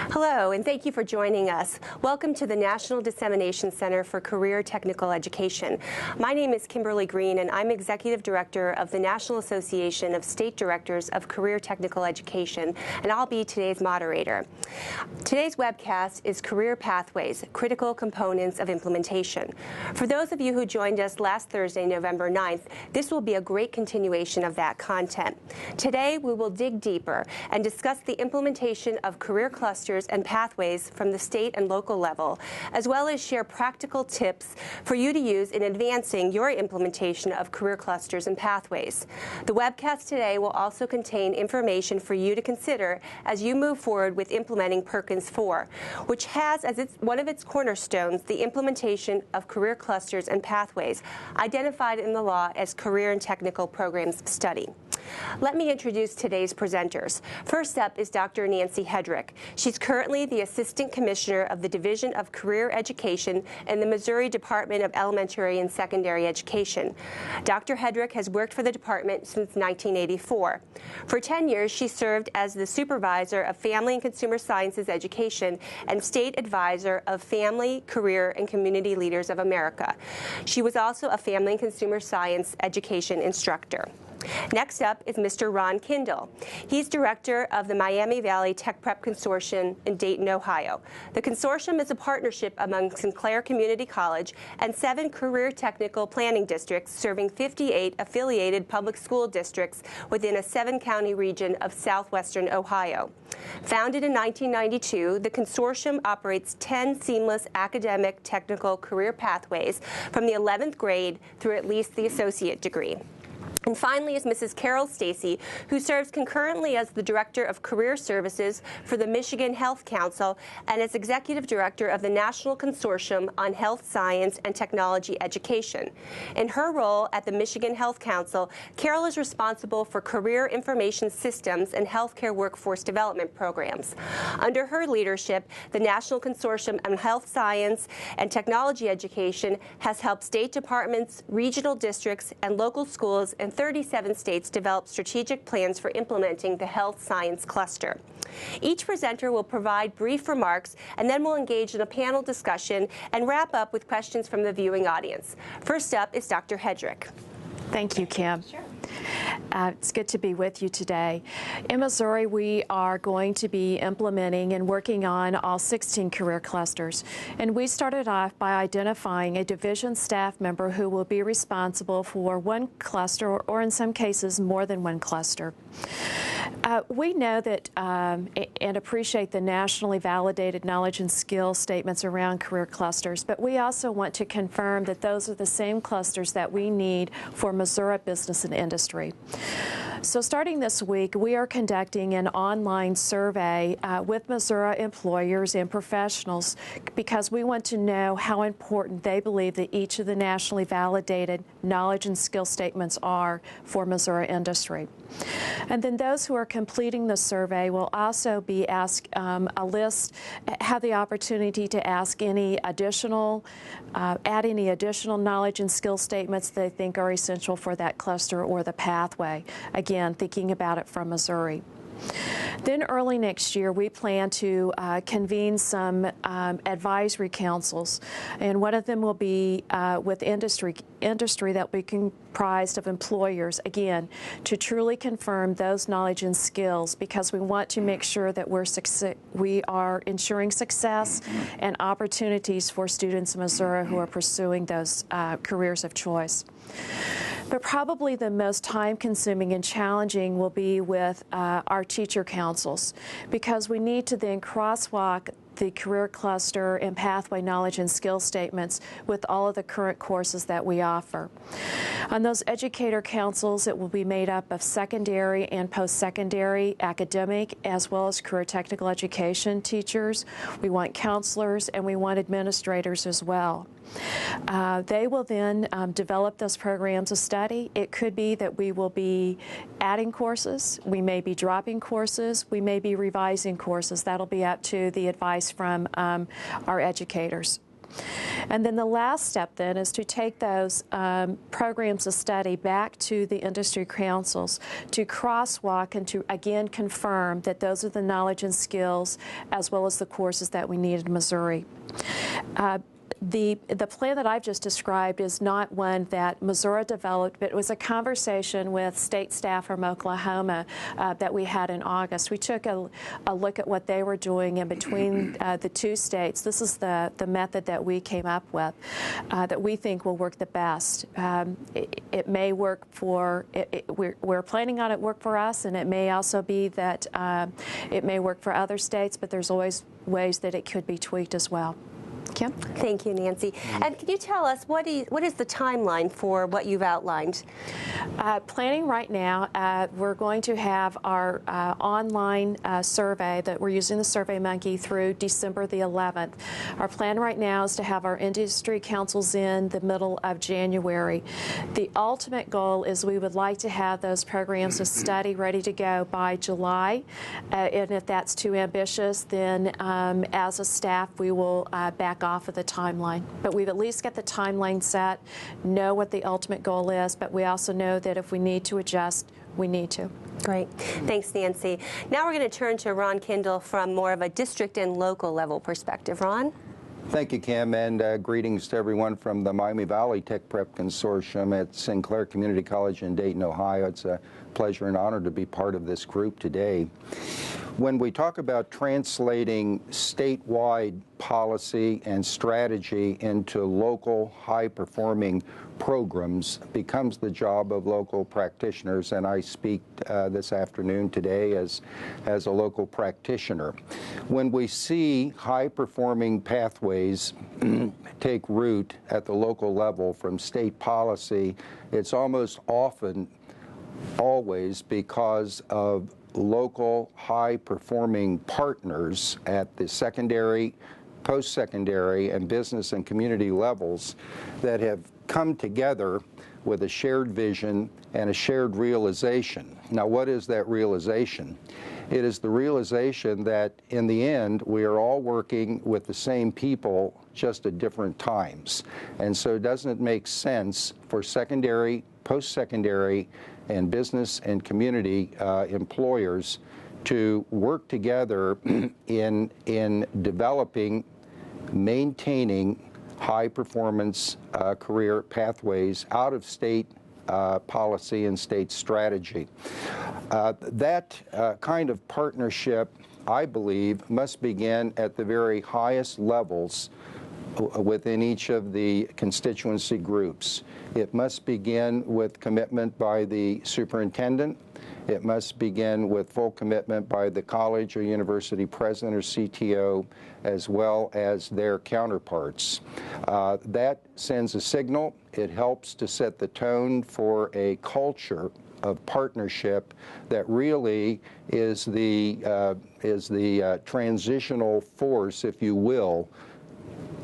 Hello, and thank you for joining us. Welcome to the National Dissemination Center for Career Technical Education. My name is Kimberly Green, and I'm Executive Director of the National Association of State Directors of Career Technical Education, and I'll be today's moderator. Today's webcast is Career Pathways, Critical Components of Implementation. For those of you who joined us last Thursday, November 9th, this will be a great continuation of that content. Today, we will dig deeper and discuss the implementation of career clusters and pathways from the state and local level, as well as share practical tips for you to use in advancing your implementation of career clusters and pathways. The webcast today will also contain information for you to consider as you move forward with implementing Perkins 4, which has as one of its cornerstones the implementation of career clusters and pathways, identified in the law as career and technical programs of study. Let me introduce today's presenters. First up is Dr. Nancy Hedrick. She's currently the Assistant Commissioner of the Division of Career Education in the Missouri Department of Elementary and Secondary Education. Dr. Hedrick has worked for the department since 1984. For 10 years, she served as the Supervisor of Family and Consumer Sciences Education and State Advisor of Family, Career, and Community Leaders of America. She was also a Family and Consumer Science Education instructor. Next up is Mr. Ron Kindle. He's director of the Miami Valley Tech Prep Consortium in Dayton, Ohio. The consortium is a partnership among Sinclair Community College and 7 career technical planning districts serving 58 affiliated public school districts within a 7-county region of southwestern Ohio. Founded in 1992, the consortium operates 10 seamless academic technical career pathways from the 11th grade through at least the associate degree. And finally is Mrs. Carol Stacy, who serves concurrently as the Director of Career Services for the Michigan Health Council and as Executive Director of the National Consortium on Health Science and Technology Education. In her role at the Michigan Health Council, Carol is responsible for career information systems and healthcare workforce development programs. Under her leadership, the National Consortium on Health Science and Technology Education has helped state departments, regional districts, and local schools in 37 states develop strategic plans for implementing the health science cluster. Each presenter will provide brief remarks, and then we'll engage in a panel discussion and wrap up with questions from the viewing audience. First up is Dr. Hedrick. Thank you, Kim. Sure. It's good to be with you today. In Missouri, we are going to be implementing and working on all 16 career clusters. And we started off by identifying a division staff member who will be responsible for one cluster, or in some cases, more than one cluster. We know that and appreciate the nationally validated knowledge and skill statements around career clusters, but we also want to confirm that those are the same clusters that we need for Missouri business and industry. So starting this week, we are conducting an online survey with Missouri employers and professionals because we want to know how important they believe that each of the nationally validated knowledge and skill statements are for Missouri industry. And then those who are completing the survey will also be asked have the opportunity to ask any additional, add any additional knowledge and skill statements they think are essential for that cluster or the pathway. Again, thinking about it from Missouri. Then early next year, we plan to convene some advisory councils, and one of them will be with industry that will be comprised of employers, again, to truly confirm those knowledge and skills, because we want to make sure that we are ensuring success and opportunities for students in Missouri who are pursuing those careers of choice. But probably the most time-consuming and challenging will be with our teacher councils, because we need to then crosswalk the career cluster and pathway knowledge and skill statements with all of the current courses that we offer. On those educator councils, it will be made up of secondary and post-secondary academic as well as career technical education teachers. We want counselors, and we want administrators as well. They will then develop those programs of study. It could be that we will be adding courses, we may be dropping courses, we may be revising courses. That'll be up to the advice from our educators. And then the last step then is to take those programs of study back to the industry councils to crosswalk and to again confirm that those are the knowledge and skills as well as the courses that we need in Missouri. The plan that I've just described is not one that Missouri developed, but it was a conversation with state staff from Oklahoma that we had in August. We took a look at what they were doing in between the two states. This is the method that we came up with that we think will work the best. It may work for, we're planning on it work for us, and it may also be that it may work for other states, but there's always ways that it could be tweaked as well. Kim? Thank you, Nancy. And can you tell us what is the timeline for what you've outlined? Planning right now, we're going to have our online survey that we're using the SurveyMonkey through December the 11th. Our plan right now is to have our industry councils in the middle of January. The ultimate goal is we would like to have those programs of study ready to go by July. And if that's too ambitious, then as a staff we will back off of the timeline. But we've at least got the timeline set, know what the ultimate goal is, but we also know that if we need to adjust, we need to. Great. Thanks, Nancy. Now we're going to turn to Ron Kindle from more of a district and local level perspective. Ron? Thank you, Kim, and greetings to everyone from the Miami Valley Tech Prep Consortium at Sinclair Community College in Dayton, Ohio. It's a pleasure and honor to be part of this group today. When we talk about translating statewide policy and strategy into local high-performing programs becomes the job of local practitioners, and I speak this afternoon today as a local practitioner. When we see high-performing pathways take root at the local level from state policy, it's almost always because of local high-performing partners at the secondary, post-secondary, and business and community levels that have come together with a shared vision and a shared realization. Now, what is that realization? It is the realization that in the end, we are all working with the same people, just at different times. And so doesn't it make sense for secondary, post-secondary, and business and community employers to work together in developing, maintaining high-performance career pathways out of state policy and state strategy. That kind of partnership, I believe, must begin at the very highest levels within each of the constituency groups. It must begin with commitment by the superintendent. It must begin with full commitment by the college or university president or CTO, as well as their counterparts. That sends a signal. It helps to set the tone for a culture of partnership that really is the transitional force, if you will,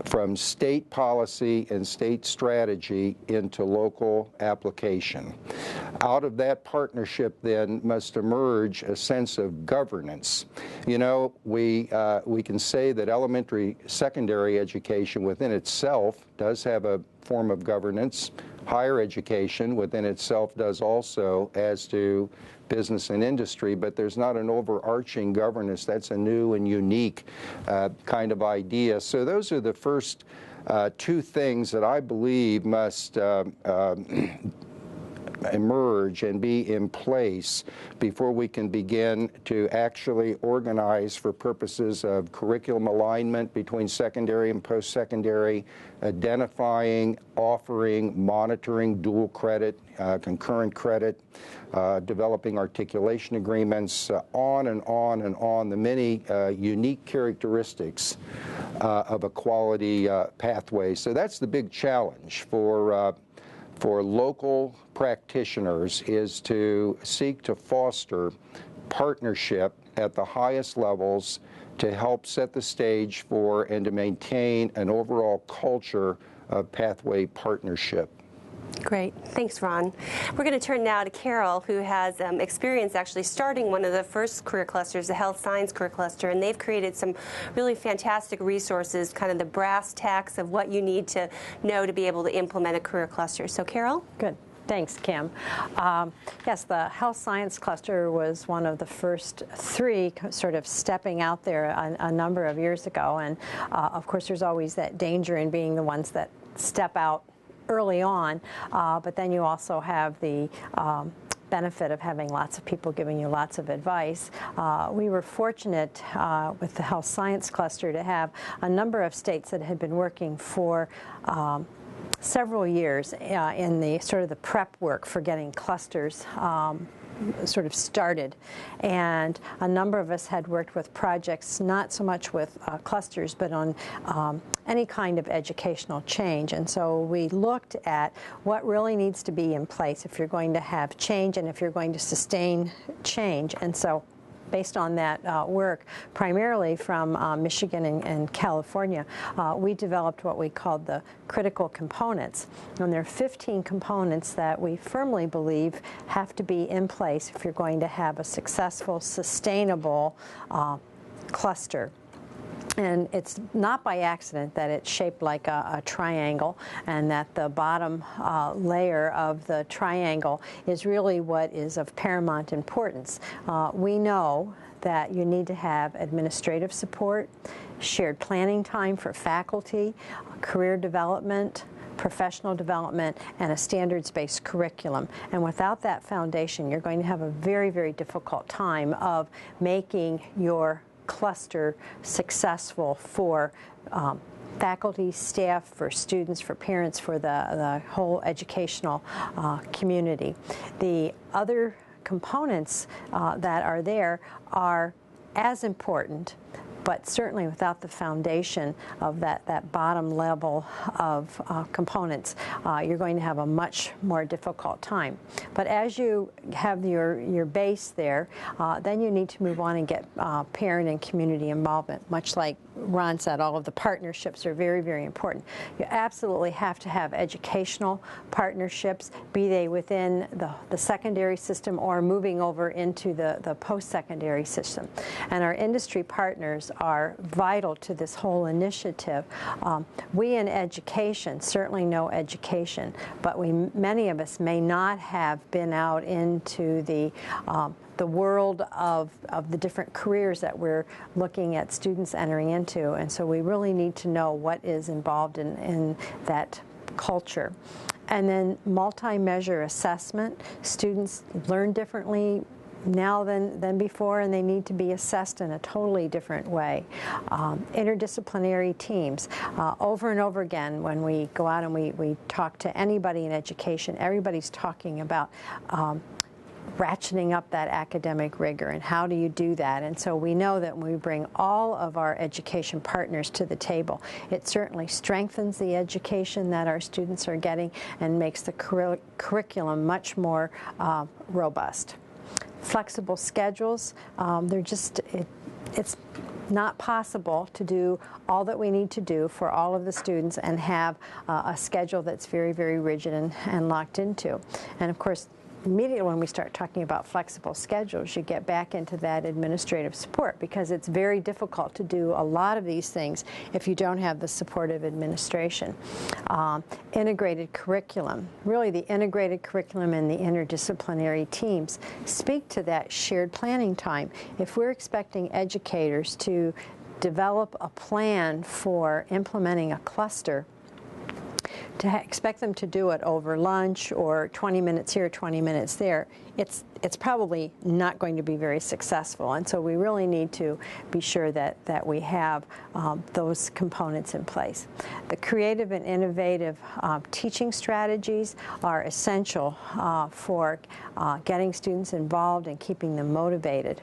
from state policy and state strategy into local application. Out of that partnership then must emerge a sense of governance. You know, we can say that elementary, secondary education within itself does have a form of governance. Higher education within itself does also, as do business and industry, but there's not an overarching governance. That's a new and unique kind of idea. So those are the first two things that I believe must emerge and be in place before we can begin to actually organize for purposes of curriculum alignment between secondary and post-secondary, identifying, offering, monitoring dual credit, concurrent credit, developing articulation agreements, on and on and on, the many unique characteristics of a quality pathway. So that's the big challenge for local practitioners, is to seek to foster partnership at the highest levels to help set the stage for and to maintain an overall culture of pathway partnership. Great. Thanks, Ron. We're going to turn now to Carol, who has experience actually starting one of the first career clusters, the Health Science Career Cluster, and they've created some really fantastic resources, kind of the brass tacks of what you need to know to be able to implement a career cluster. So, Carol? Good. Thanks, Kim. Yes, the Health Science Cluster was one of the first three sort of stepping out there a number of years ago. And of course, there's always that danger in being the ones that step out early on, but then you also have the benefit of having lots of people giving you lots of advice. We were fortunate with the Health Science Cluster to have a number of states that had been working for several years in the sort of the prep work for getting clusters sort of started, and a number of us had worked with projects not so much with clusters but on any kind of educational change. And so we looked at what really needs to be in place if you're going to have change and if you're going to sustain change. And so based on that work, primarily from Michigan and California, we developed what we called the critical components. And there are 15 components that we firmly believe have to be in place if you're going to have a successful, sustainable cluster. And it's not by accident that it's shaped like a triangle, and that the bottom layer of the triangle is really what is of paramount importance. We know that you need to have administrative support, shared planning time for faculty, career development, professional development, and a standards-based curriculum. And without that foundation, you're going to have a very, very difficult time of making your cluster successful for faculty, staff, for students, for parents, for the whole educational community. The other components that are there are as important, but certainly without the foundation of that bottom level of components, you're going to have a much more difficult time. But as you have your base there, then you need to move on and get parent and community involvement. Much like Ron said, all of the partnerships are very, very important. You absolutely have to have educational partnerships, be they within the secondary system or moving over into the post-secondary system. And our industry partners are vital to this whole initiative. We in education certainly know education, but many of us may not have been out into the world of the different careers that we're looking at students entering into, and so we really need to know what is involved in that culture. And then multi-measure assessment. Students learn differently now than before, and they need to be assessed in a totally different way. Interdisciplinary teams. Over and over again, when we go out and we talk to anybody in education, everybody's talking about ratcheting up that academic rigor, and how do you do that? And so we know that when we bring all of our education partners to the table, it certainly strengthens the education that our students are getting and makes the curriculum much more robust. Flexible schedules, it's not possible to do all that we need to do for all of the students and have a schedule that's very, very rigid and locked into. And of course, immediately when we start talking about flexible schedules, you get back into that administrative support, because it's very difficult to do a lot of these things if you don't have the supportive administration. Integrated curriculum. Really, the integrated curriculum and the interdisciplinary teams speak to that shared planning time. If we're expecting educators to develop a plan for implementing a cluster, to expect them to do it over lunch or 20 minutes here, 20 minutes there, it's probably not going to be very successful. And so we really need to be sure that we have those components in place. The creative and innovative teaching strategies are essential for getting students involved and keeping them motivated.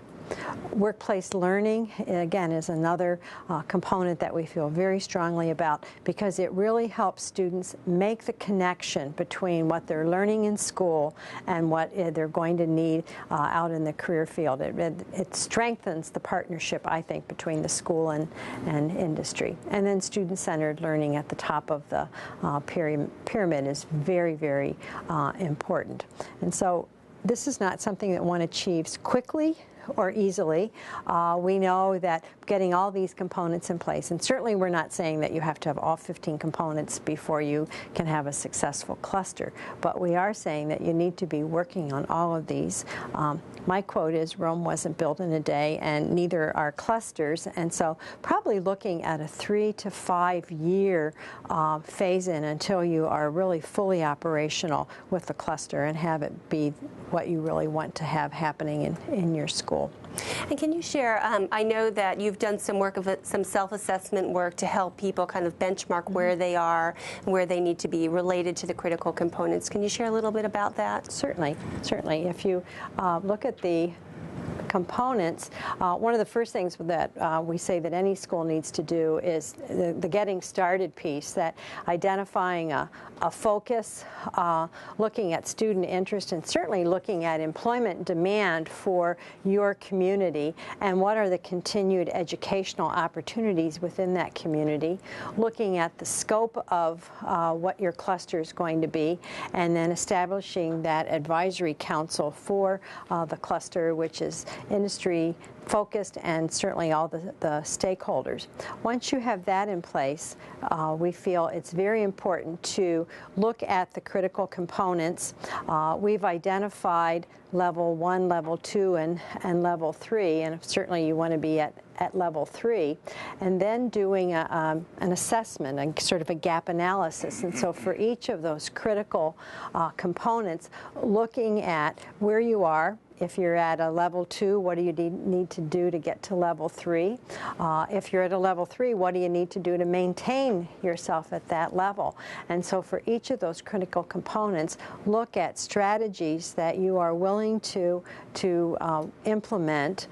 Workplace learning, again, is another component that we feel very strongly about, because it really helps students make the connection between what they're learning in school and what they're going to need out in the career field. It strengthens the partnership, I think, between the school and industry. And then student-centered learning at the top of the pyramid is very, very important. And so this is not something that one achieves quickly or easily. We know that getting all these components in place, and certainly we're not saying that you have to have all 15 components before you can have a successful cluster, but we are saying that you need to be working on all of these. My quote is, Rome wasn't built in a day, and neither are clusters, and so probably looking at a 3 to 5 year phase in until you are really fully operational with the cluster and have it be what you really want to have happening in your school. And can you share, I know that you've done some work of some self-assessment work to help people kind of benchmark where they are and where they need to be related to the critical components. Can you share a little bit about that? Certainly, certainly. If you look at the components, one of the first things that we say that any school needs to do is the getting started piece, that identifying a focus, looking at student interest, and certainly looking at employment demand for your community and what are the continued educational opportunities within that community, looking at the scope of what your cluster is going to be, and then establishing that advisory council for the cluster, which is industry focused and certainly all the stakeholders. Once you have that in place, we feel it's very important to look at the critical components. We've identified level 1, level 2, and level 3, and certainly you want to be at level 3, and then doing an assessment, a sort of a gap analysis. And so for each of those critical components, looking at where you are. If you're at a level 2, what do you need to do to get to level 3? If you're at a level 3, what do you need to do to maintain yourself at that level? And so for each of those critical components, look at strategies that you are willing to implement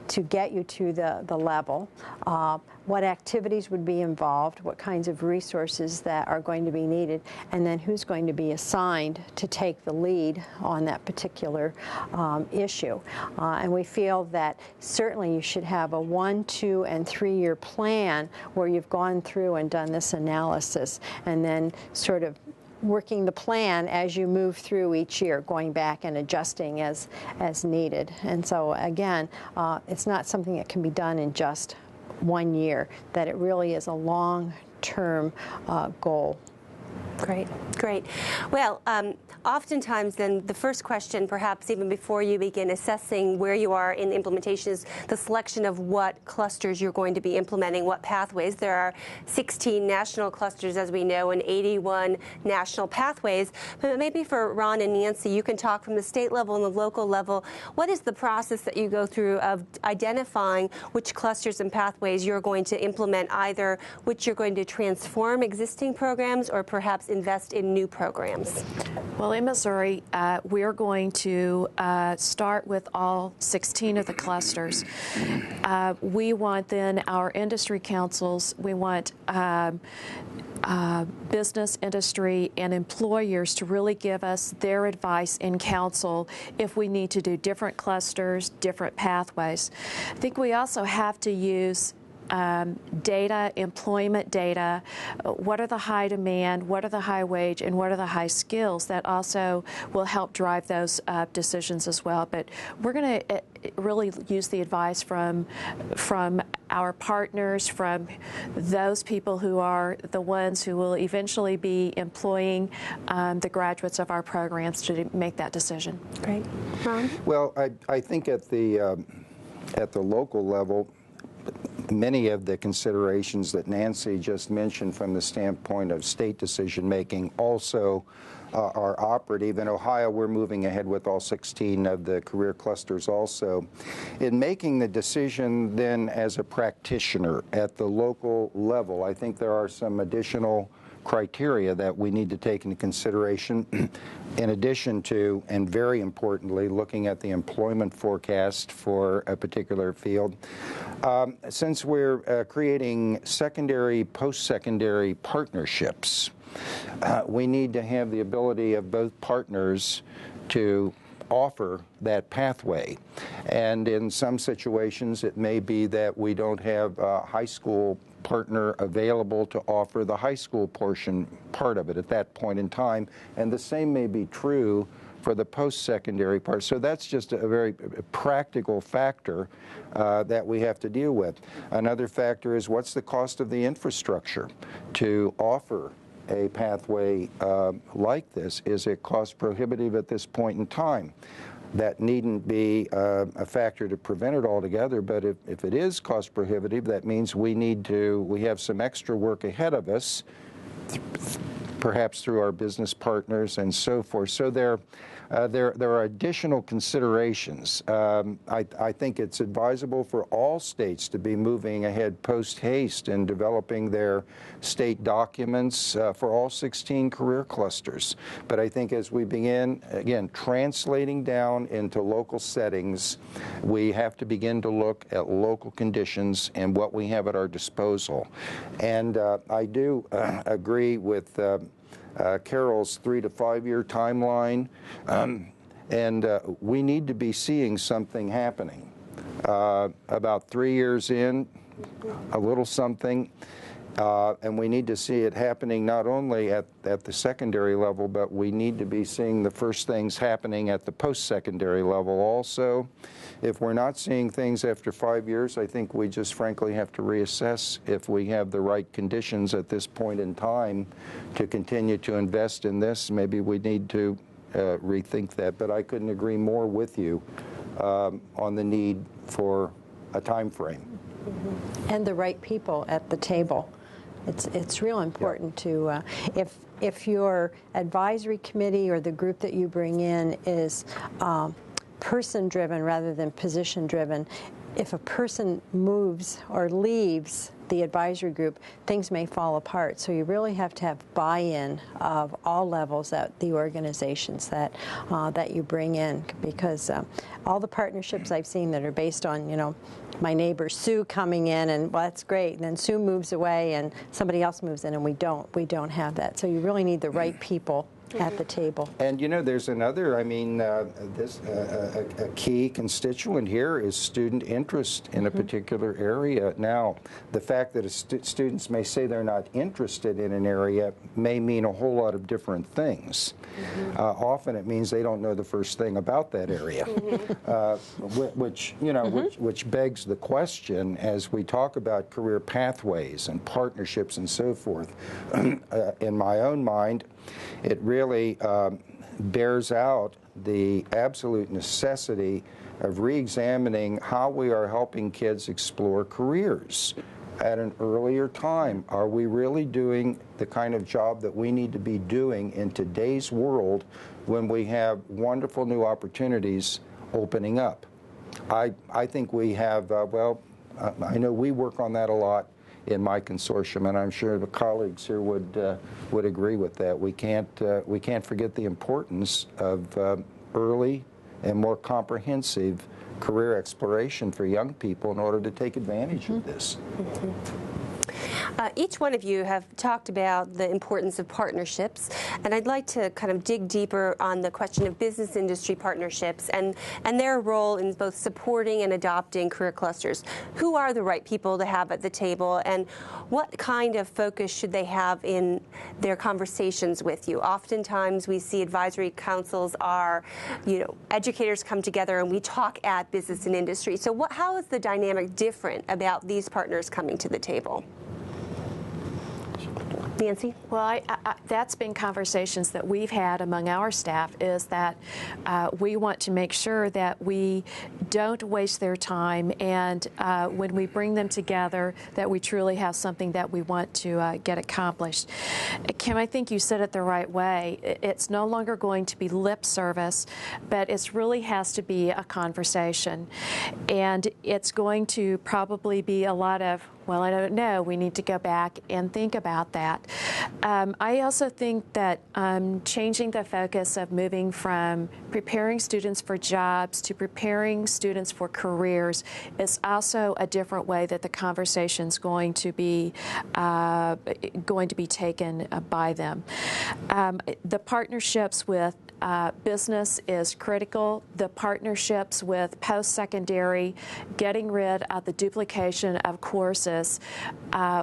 to get you to the level, what activities would be involved, what kinds of resources that are going to be needed, and then who's going to be assigned to take the lead on that particular issue. And we feel that certainly you should have a 1, 2, and 3 year plan where you've gone through and done this analysis, and then sort of working the plan as you move through each year, going back and adjusting as needed. And so again, it's not something that can be done in just 1 year, that it really is a long-term goal. Great, great. Well, oftentimes then the first question, perhaps even before you begin assessing where you are in implementation, is the selection of what clusters you're going to be implementing, what pathways. There are 16 national clusters, as we know, and 81 national pathways. But maybe for Ron and Nancy, you can talk from the state level and the local level. What is the process that you go through of identifying which clusters and pathways you're going to implement, either which you're going to transform existing programs or perhaps invest in new programs? Well, in Missouri, we're going to start with all 16 of the clusters. We want then our industry councils, we want business, industry, and employers to really give us their advice and counsel if we need to do different clusters, different pathways. I think we also have to use data, employment data, what are the high demand, what are the high wage, and what are the high skills that also will help drive those decisions as well. But we're going to really use the advice from our partners, from those people who are the ones who will eventually be employing the graduates of our programs to make that decision. Great. Ron? Well, I think at the local level, many of the considerations that Nancy just mentioned from the standpoint of state decision-making also are operative. In Ohio, we're moving ahead with all 16 of the career clusters also. In making the decision then as a practitioner at the local level, I think there are some additional criteria that we need to take into consideration in addition to, and very importantly, looking at the employment forecast for a particular field. Since we're creating secondary, post-secondary partnerships, we need to have the ability of both partners to offer that pathway. And in some situations, it may be that we don't have a high school partner available to offer the high school part of it at that point in time, and the same may be true for the post-secondary part. So that's just a very practical factor that we have to deal with. Another factor is, what's the cost of the infrastructure to offer a pathway like this? Is it cost prohibitive at this point in time? That needn't be a factor to prevent it altogether, but if it is cost prohibitive, that means we have some extra work ahead of us, perhaps through our business partners and so forth. So there are additional considerations. I think it's advisable for all states to be moving ahead post-haste in developing their state documents for all 16 career clusters. But I think as we begin, again, translating down into local settings, we have to begin to look at local conditions and what we have at our disposal. And I do agree with Carol's 3 to 5 year timeline, and we need to be seeing something happening. About 3 years in, a little something, and we need to see it happening not only at the secondary level, but we need to be seeing the first things happening at the post-secondary level also. If we're not seeing things after 5 years, I think we just frankly have to reassess if we have the right conditions at this point in time to continue to invest in this. Maybe we need to rethink that, but I couldn't agree more with you on the need for a time frame. And the right people at the table. It's real important to, if your advisory committee or the group that you bring in is person-driven rather than position-driven, if a person moves or leaves the advisory group, things may fall apart. So you really have to have buy-in of all levels at the organizations that you bring in, because all the partnerships I've seen that are based on, you know, my neighbor Sue coming in, and well, that's great, and then Sue moves away and somebody else moves in, and we don't have that. So you really need the right people at the table. And you know, there's another, I mean, a key constituent here is student interest in a particular area. Now, the fact that students may say they're not interested in an area may mean a whole lot of different things. Often it means they don't know the first thing about that area, which, you know, which begs the question as we talk about career pathways and partnerships and so forth. In my own mind, it really bears out the absolute necessity of re-examining how we are helping kids explore careers at an earlier time. Are we really doing the kind of job that we need to be doing in today's world when we have wonderful new opportunities opening up? I think we have, well, I know we work on that a lot in my consortium, and I'm sure the colleagues here would agree with that. We can't forget the importance of early and more comprehensive career exploration for young people in order to take advantage of this. Each one of you have talked about the importance of partnerships, and I'd like to kind of dig deeper on the question of business industry partnerships and their role in both supporting and adopting career clusters. Who are the right people to have at the table, and what kind of focus should they have in their conversations with you? Oftentimes we see advisory councils are, you know, educators come together and we talk at business and industry. So how is the dynamic different about these partners coming to the table? Nancy? Well, that's been conversations that we've had among our staff, is that we want to make sure that we don't waste their time, and when we bring them together, that we truly have something that we want to get accomplished. Kim, I think you said it the right way. It's no longer going to be lip service, but it really has to be a conversation. And it's going to probably be a lot of, well, I don't know, we need to go back and think about that. I also think that changing the focus of moving from preparing students for jobs to preparing students for careers is also a different way that the conversation's going to be taken by them. The partnerships with business is critical. The partnerships with post-secondary, getting rid of the duplication of courses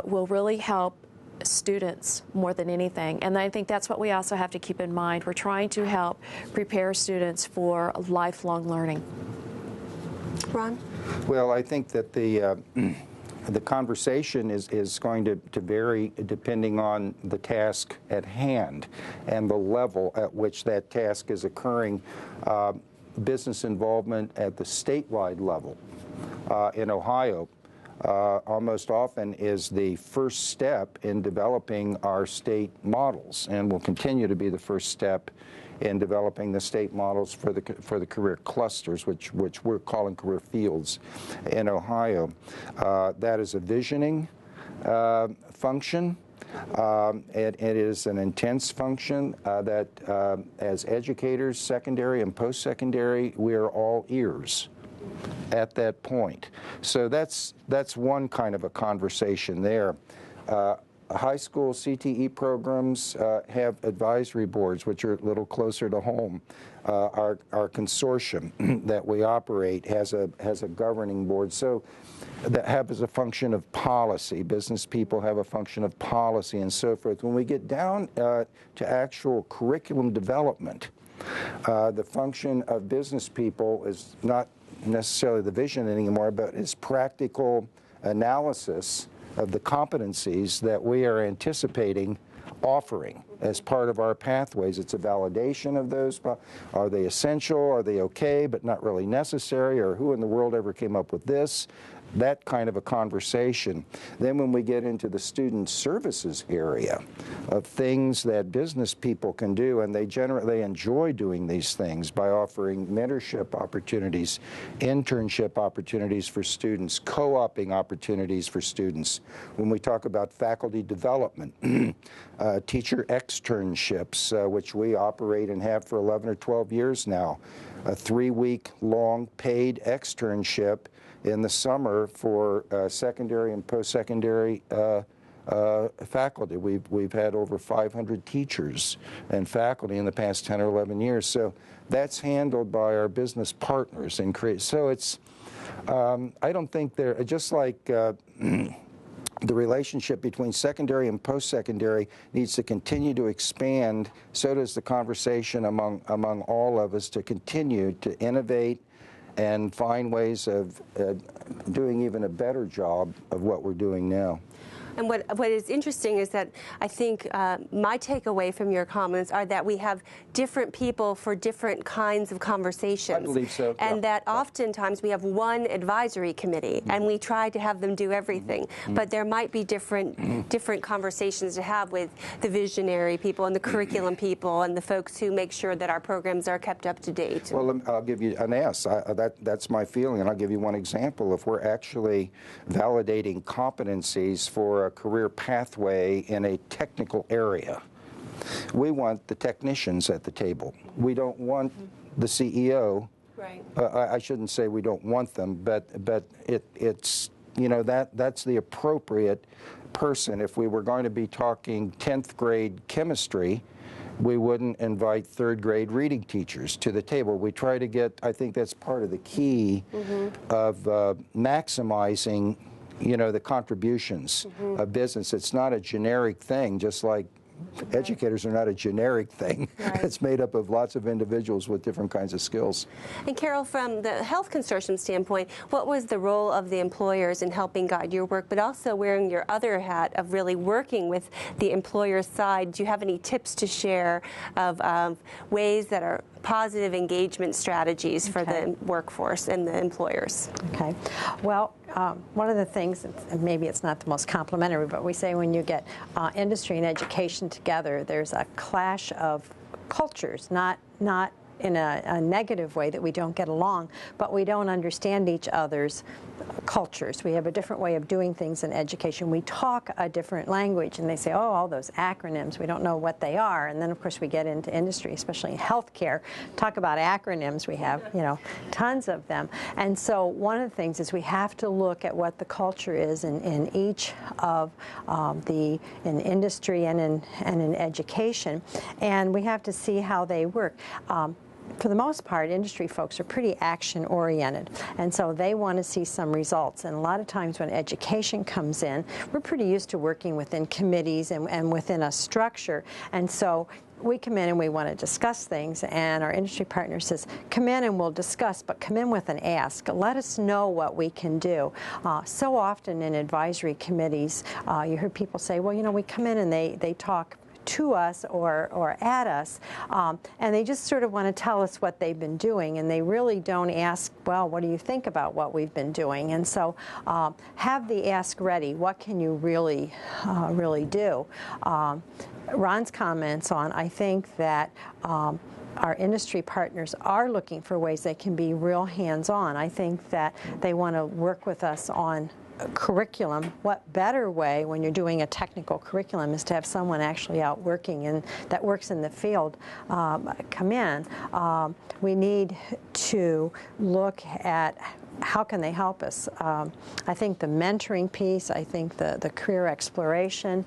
will really help students more than anything. And I think that's what we also have to keep in mind. We're trying to help prepare students for lifelong learning. Ron? Well, I think that the conversation is going to vary depending on the task at hand and the level at which that task is occurring. Business involvement at the statewide level in Ohio almost often is the first step in developing our state models, and will continue to be the first step in developing the state models for the career clusters, which we're calling career fields in Ohio. That is a visioning function. It is an intense function that as educators, secondary and post-secondary, we are all ears at that point. So that's one kind of a conversation there. High school CTE programs have advisory boards, which are a little closer to home. Our consortium that we operate has a governing board, so that has a function of policy. Business people have a function of policy and so forth. When we get down to actual curriculum development, the function of business people is not necessarily the vision anymore, but it's practical analysis of the competencies that we are anticipating offering as part of our pathways. It's a validation of those. Are they essential? Are they okay, but not really necessary? Or who in the world ever came up with this? That kind of a conversation. Then when we get into the student services area of things that business people can do, and they enjoy doing these things by offering mentorship opportunities, internship opportunities for students, co-oping opportunities for students. When we talk about faculty development, teacher externships, which we operate and have for 11 or 12 years now, a 3-week long paid externship in the summer for secondary and post-secondary faculty. We've had over 500 teachers and faculty in the past 10 or 11 years. So that's handled by our business partners. So it's, I don't think they're, just like the relationship between secondary and post-secondary needs to continue to expand, so does the conversation among all of us to continue to innovate and find ways of doing even a better job of what we're doing now. And what is interesting is that I think my takeaway from your comments are that we have different people for different kinds of conversations. I believe so. And that oftentimes we have one advisory committee, and we try to have them do everything. But there might be different conversations to have with the visionary people and the curriculum people and the folks who make sure that our programs are kept up to date. Well, I'll give you an S. That's my feeling, and I'll give you one example. If we're actually validating competencies for a career pathway in a technical area, we want the technicians at the table. We don't want the CEO. Right. I shouldn't say we don't want them, but it's, you know, that's the appropriate person. If we were going to be talking 10th grade chemistry, we wouldn't invite 3rd grade reading teachers to the table. We try to get, I think that's part of the key of maximizing, you know, the contributions of business. It's not a generic thing, just like educators are not a generic thing. Right. It's made up of lots of individuals with different kinds of skills. And Carol, from the health consortium standpoint, what was the role of the employers in helping guide your work, but also wearing your other hat of really working with the employer side? Do you have any tips to share of ways that are positive engagement strategies for the workforce and the employers? Okay. Well, one of the things, and maybe it's not the most complimentary, but we say when you get industry and education together, there's a clash of cultures, not in a negative way that we don't get along, but we don't understand each other's cultures. We have a different way of doing things in education. We talk a different language, and they say, oh, all those acronyms, we don't know what they are. And then, of course, we get into industry, especially in healthcare. Talk about acronyms. We have, tons of them. And so one of the things is we have to look at what the culture is in each of in industry and in education, and we have to see how they work. For the most part, industry folks are pretty action-oriented, and so they want to see some results. And a lot of times when education comes in, we're pretty used to working within committees and within a structure. And so we come in and we want to discuss things, and our industry partner says, come in and we'll discuss, but come in with an ask. Let us know what we can do. So often in advisory committees, you hear people say, well, we come in and they talk to us or at us, and they just sort of want to tell us what they've been doing, and they really don't ask, well, what do you think about what we've been doing? And so have the ask ready. What can you really do? Ron's comments on, I think that our industry partners are looking for ways they can be real hands-on. I think that they want to work with us on curriculum. What better way when you're doing a technical curriculum is to have someone actually out working and that works in the field come in. We need to look at how can they help us. I think the mentoring piece, I think the career exploration,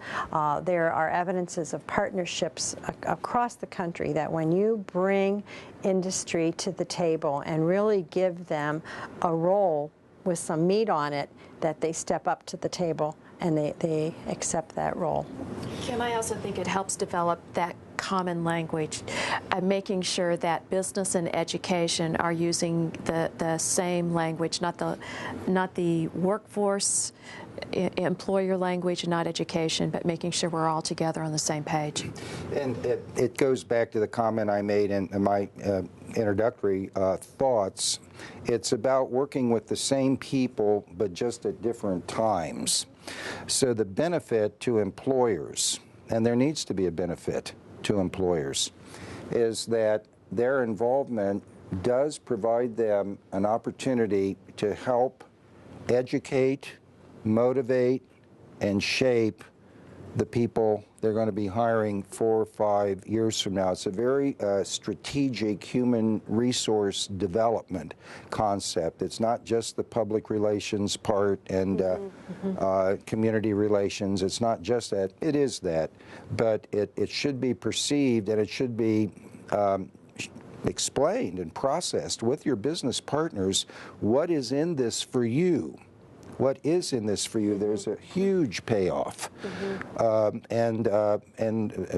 there are evidences of partnerships across the country that when you bring industry to the table and really give them a role with some meat on it, that they step up to the table and they accept that role. Kim, I also think it helps develop that common language, making sure that business and education are using the same language, not the workforce employer language, not education, but making sure we're all together on the same page. And it goes back to the comment I made in my introductory thoughts. It's about working with the same people, but just at different times. So the benefit to employers, and there needs to be a benefit to employers, is that their involvement does provide them an opportunity to help educate, motivate, and shape the people they're going to be hiring 4 or 5 years from now. It's a very strategic human resource development concept. It's not just the public relations part and community relations. It's not just that. It is that. But it should be perceived and it should be explained and processed with your business partners. What is in this for you? What is in this for you? There's a huge payoff, and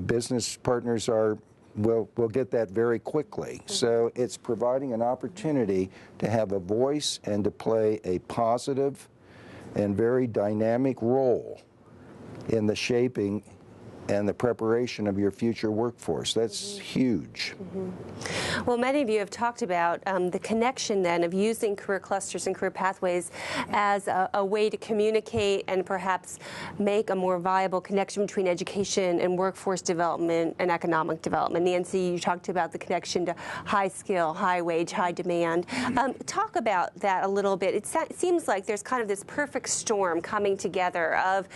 business partners will get that very quickly. So it's providing an opportunity to have a voice and to play a positive and very dynamic role in the shaping and the preparation of your future workforce. That's huge. Well, many of you have talked about the connection then of using career clusters and career pathways as a way to communicate and perhaps make a more viable connection between education and workforce development and economic development. Nancy, you talked about the connection to high skill, high wage, high demand. Talk about that a little bit. It seems like there's kind of this perfect storm coming together of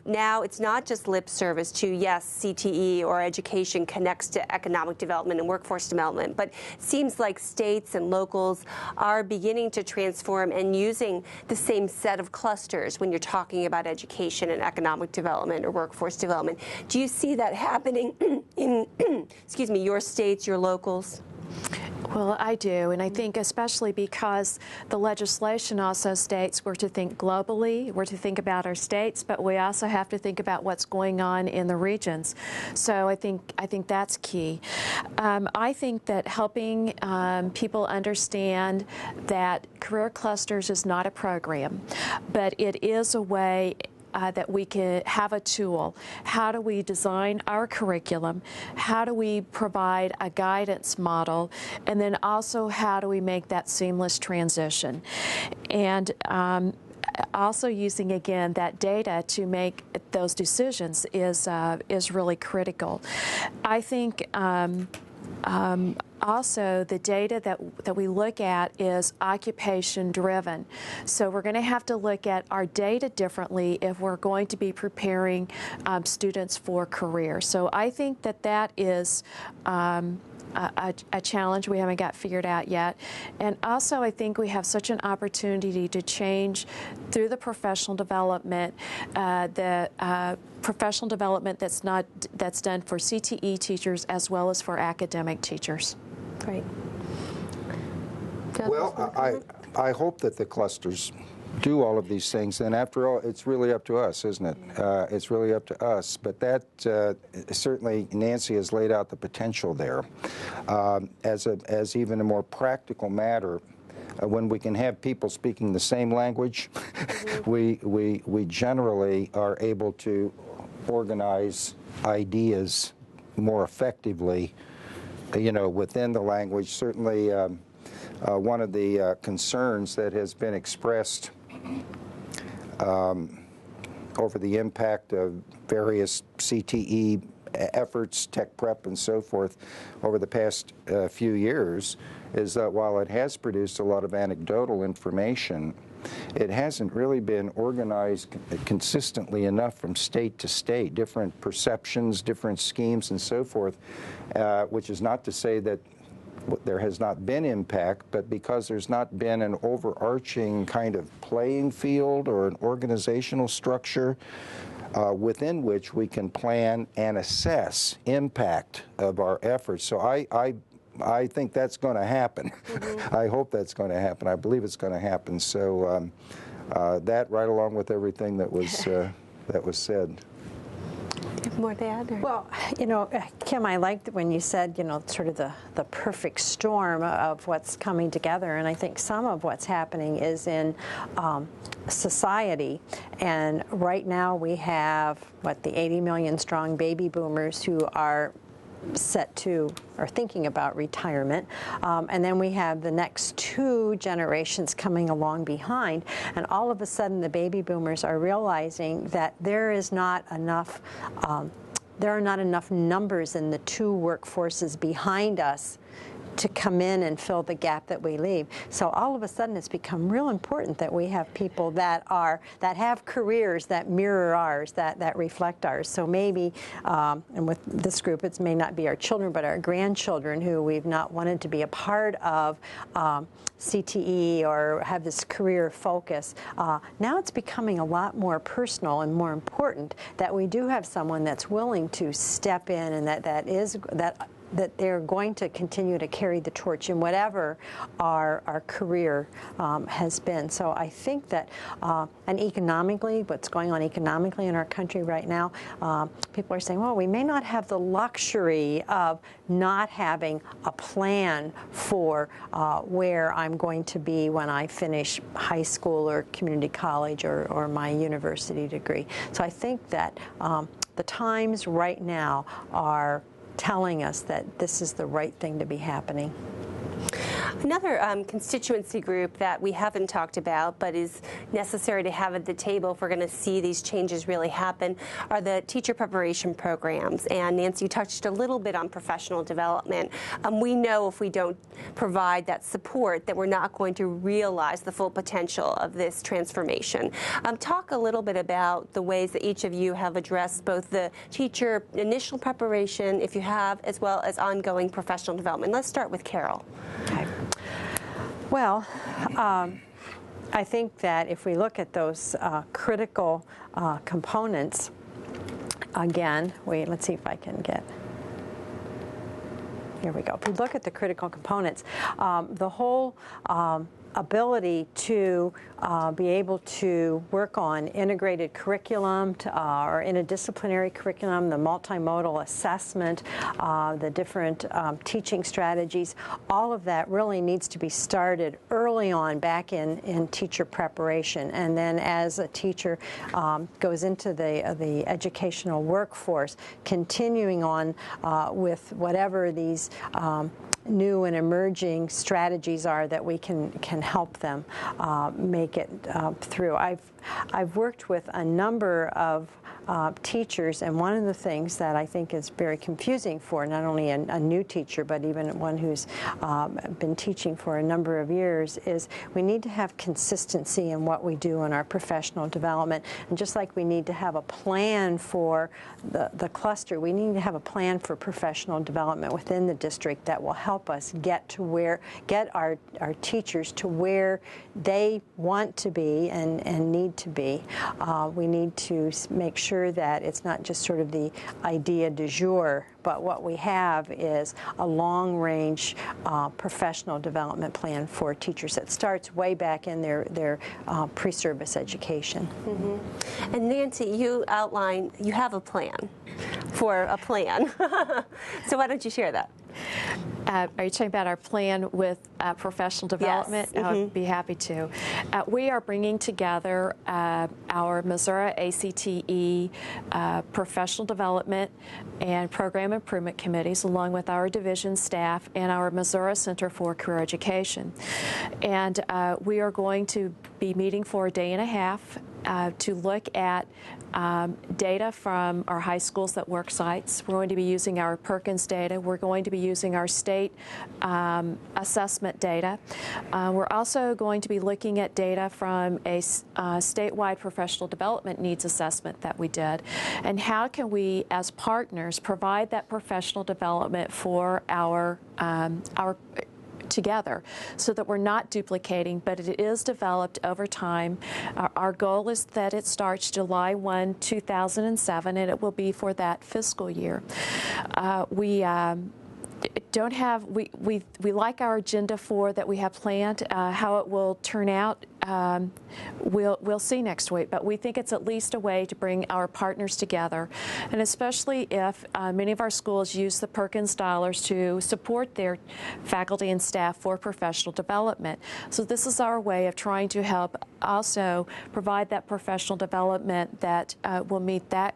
now it's not just lip service to yes, CTE or education connects to economic development and workforce development, but it seems like states and locals are beginning to transform and using the same set of clusters when you're talking about education and economic development or workforce development. Do you see that happening in, excuse me, your states, your locals? Well, I do, and I think especially because the legislation also states we're to think globally, we're to think about our states, but we also have to think about what's going on in the regions. So I think that's key. I think that helping people understand that career clusters is not a program, but it is a way that we can have a tool. How do we design our curriculum? How do we provide a guidance model? And then also, how do we make that seamless transition? And also using, again, that data to make those decisions is really critical. I think also, the data that we look at is occupation driven. So we're going to have to look at our data differently if we're going to be preparing students for careers. So I think that is a challenge we haven't got figured out yet. And also, I think we have such an opportunity to change through the professional development, professional development that's done for CTE teachers as well as for academic teachers. Great. Well, I hope that the clusters do all of these things, and after all, it's really up to us, isn't it? It's really up to us, but that certainly Nancy has laid out the potential there. As even a more practical matter, when we can have people speaking the same language, we generally are able to organize ideas more effectively, within the language. Certainly one of the concerns that has been expressed over the impact of various CTE efforts, tech prep and so forth, over the past few years is that while it has produced a lot of anecdotal information, it hasn't really been organized consistently enough from state to state, different perceptions, different schemes and so forth, which is not to say that there has not been impact, but because there's not been an overarching kind of playing field or an organizational structure within which we can plan and assess impact of our efforts. So I think that's going to happen. I hope that's going to happen. I believe it's going to happen. So that, right along with everything that was said. Do you have more to add? Or? Well, Kim, I liked when you said, sort of the perfect storm of what's coming together, and I think some of what's happening is in society. And right now we have, the 80 million strong baby boomers who are set to or thinking about retirement, and then we have the next two generations coming along behind, and all of a sudden the baby boomers are realizing that there are not enough numbers in the two workforces behind us to come in and fill the gap that we leave. So all of a sudden it's become real important that we have people that have careers that mirror ours, that reflect ours. So maybe, and with this group, it may not be our children, but our grandchildren who we've not wanted to be a part of CTE or have this career focus. Now it's becoming a lot more personal and more important that we do have someone that's willing to step in and that they're going to continue to carry the torch in whatever our career has been. So I think that, and economically, what's going on economically in our country right now, people are saying, well, we may not have the luxury of not having a plan for where I'm going to be when I finish high school or community college or my university degree. So I think that the times right now are telling us that this is the right thing to be happening. Another constituency group that we haven't talked about but is necessary to have at the table if we're going to see these changes really happen are the teacher preparation programs. And Nancy, you touched a little bit on professional development. We know if we don't provide that support that we're not going to realize the full potential of this transformation. Talk a little bit about the ways that each of you have addressed both the teacher initial preparation, if you have, as well as ongoing professional development. Let's start with Carol. Okay. Well, I think that if we look at those critical components, again, let's see if I can get. here we go. If we look at the critical components, the whole ability to be able to work on integrated curriculum or interdisciplinary curriculum, the multimodal assessment, the different teaching strategies, all of that really needs to be started early on back in teacher preparation. And then as a teacher goes into the educational workforce, continuing on with whatever these new and emerging strategies are that we can help them make it through. I've worked with a number of teachers, and one of the things that I think is very confusing for not only a new teacher, but even one who's been teaching for a number of years, is we need to have consistency in what we do in our professional development. And just like we need to have a plan for the cluster, we need to have a plan for professional development within the district that will help us get our teachers to where they want to be and need to be. We need to make sure that it's not just sort of the idea du jour, but what we have is a long-range professional development plan for teachers that starts way back in their pre-service education. Mm-hmm. And Nancy, you outline, you have a plan for a plan. So why don't you share that? Are you talking about our plan with professional development? Yes. I would be happy to. We are bringing together our Missouri ACTE professional development and program improvement committees, along with our division staff and our Missouri Center for Career Education. And we are going to be meeting for a day and a half to look at data from our high schools that work sites. We're going to be using our Perkins data. We're going to be using our state assessment data. We're also going to be looking at data from a statewide professional development needs assessment that we did. And how can we, as partners, provide that professional development for our together so that we're not duplicating, but it is developed over time. Our goal is that it starts July 1, 2007, and it will be for that fiscal year. We like our agenda that we have planned. How it will turn out, we'll see next week, but we think it's at least a way to bring our partners together, and especially if many of our schools use the Perkins dollars to support their faculty and staff for professional development. So this is our way of trying to help also provide that professional development that will meet that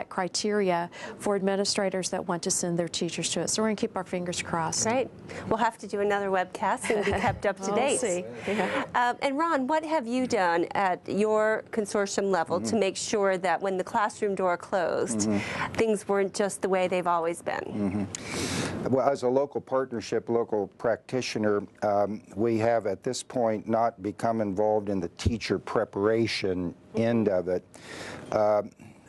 criteria for administrators that want to send their teachers to it. So we're going to keep our fingers crossed. Great. We'll have to do another webcast and be kept up to date. We'll see. Yeah. And Ron, what have you done at your consortium level to make sure that when the classroom door closed, things weren't just the way they've always been? Well, as a local partnership, local practitioner, we have at this point not become involved in the teacher preparation end of it.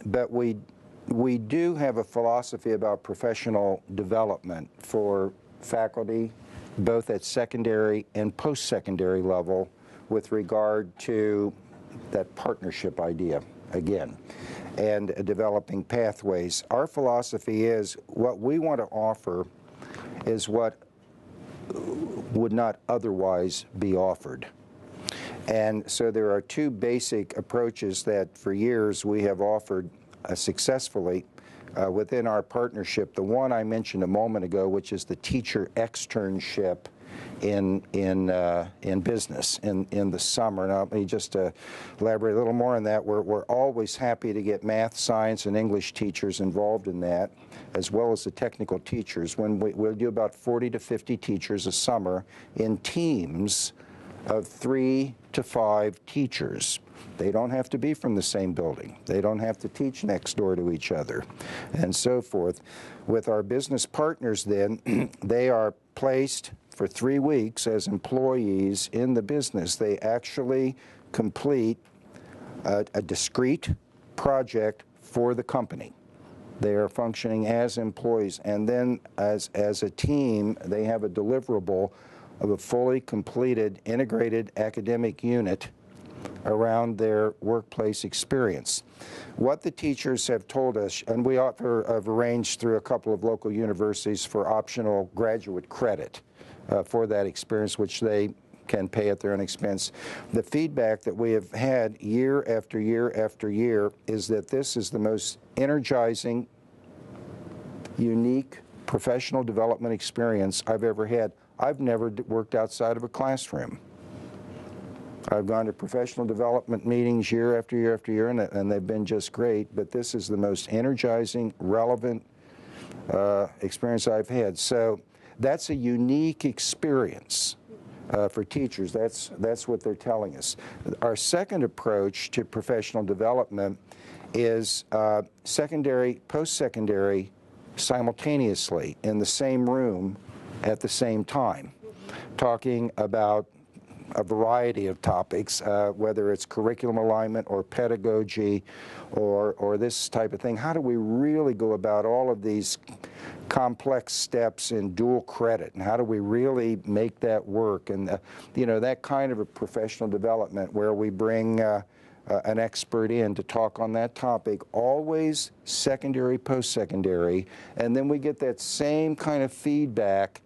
But we do have a philosophy about professional development for faculty, both at secondary and post-secondary level, with regard to that partnership idea, again, and developing pathways. Our philosophy is what we want to offer is what would not otherwise be offered. And so there are two basic approaches that for years we have offered successfully within our partnership. The one I mentioned a moment ago, which is the teacher externship in business in the summer. Now, let me just elaborate a little more on that. We're always happy to get math, science, and English teachers involved in that, as well as the technical teachers. When we'll do about 40 to 50 teachers a summer in teams of 3 to 5 teachers. They don't have to be from the same building. They don't have to teach next door to each other, and so forth. With our business partners then, they are placed for 3 weeks as employees in the business. They actually complete a discrete project for the company. They are functioning as employees, and then as a team, they have a deliverable of a fully completed integrated academic unit around their workplace experience. What the teachers have told us, and we have arranged through a couple of local universities for optional graduate credit for that experience, which they can pay at their own expense. The feedback that we have had year after year after year is that this is the most energizing, unique professional development experience I've ever had. I've never worked outside of a classroom. I've gone to professional development meetings year after year after year, and they've been just great, but this is the most energizing, relevant experience I've had. So that's a unique experience for teachers. That's what they're telling us. Our second approach to professional development is secondary, post-secondary, simultaneously in the same room at the same time, talking about a variety of topics, whether it's curriculum alignment or pedagogy or this type of thing. How do we really go about all of these complex steps in dual credit, and how do we really make that work? And you know, that kind of a professional development where we bring an expert in to talk on that topic, always secondary, post-secondary, and then we get that same kind of feedback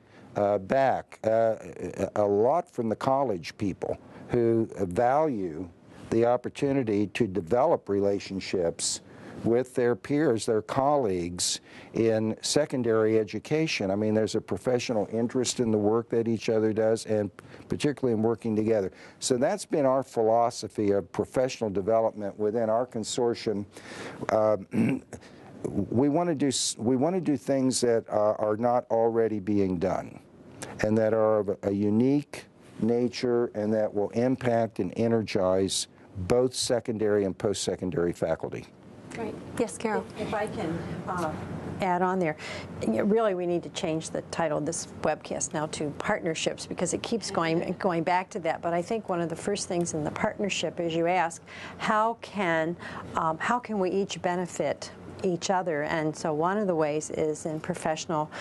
back, a lot from the college people who value the opportunity to develop relationships with their peers, their colleagues in secondary education. I mean, there's a professional interest in the work that each other does, and particularly in working together. So that's been our philosophy of professional development within our consortium. We want to do things that are not already being done, and that are of a unique nature, and that will impact and energize both secondary and post-secondary faculty. Right. Yes, Carol. If I can add on there, really we need to change the title of this webcast now to partnerships, because it keeps going back to that. But I think one of the first things in the partnership is you ask, how can we each benefit each other? And so one of the ways is in professional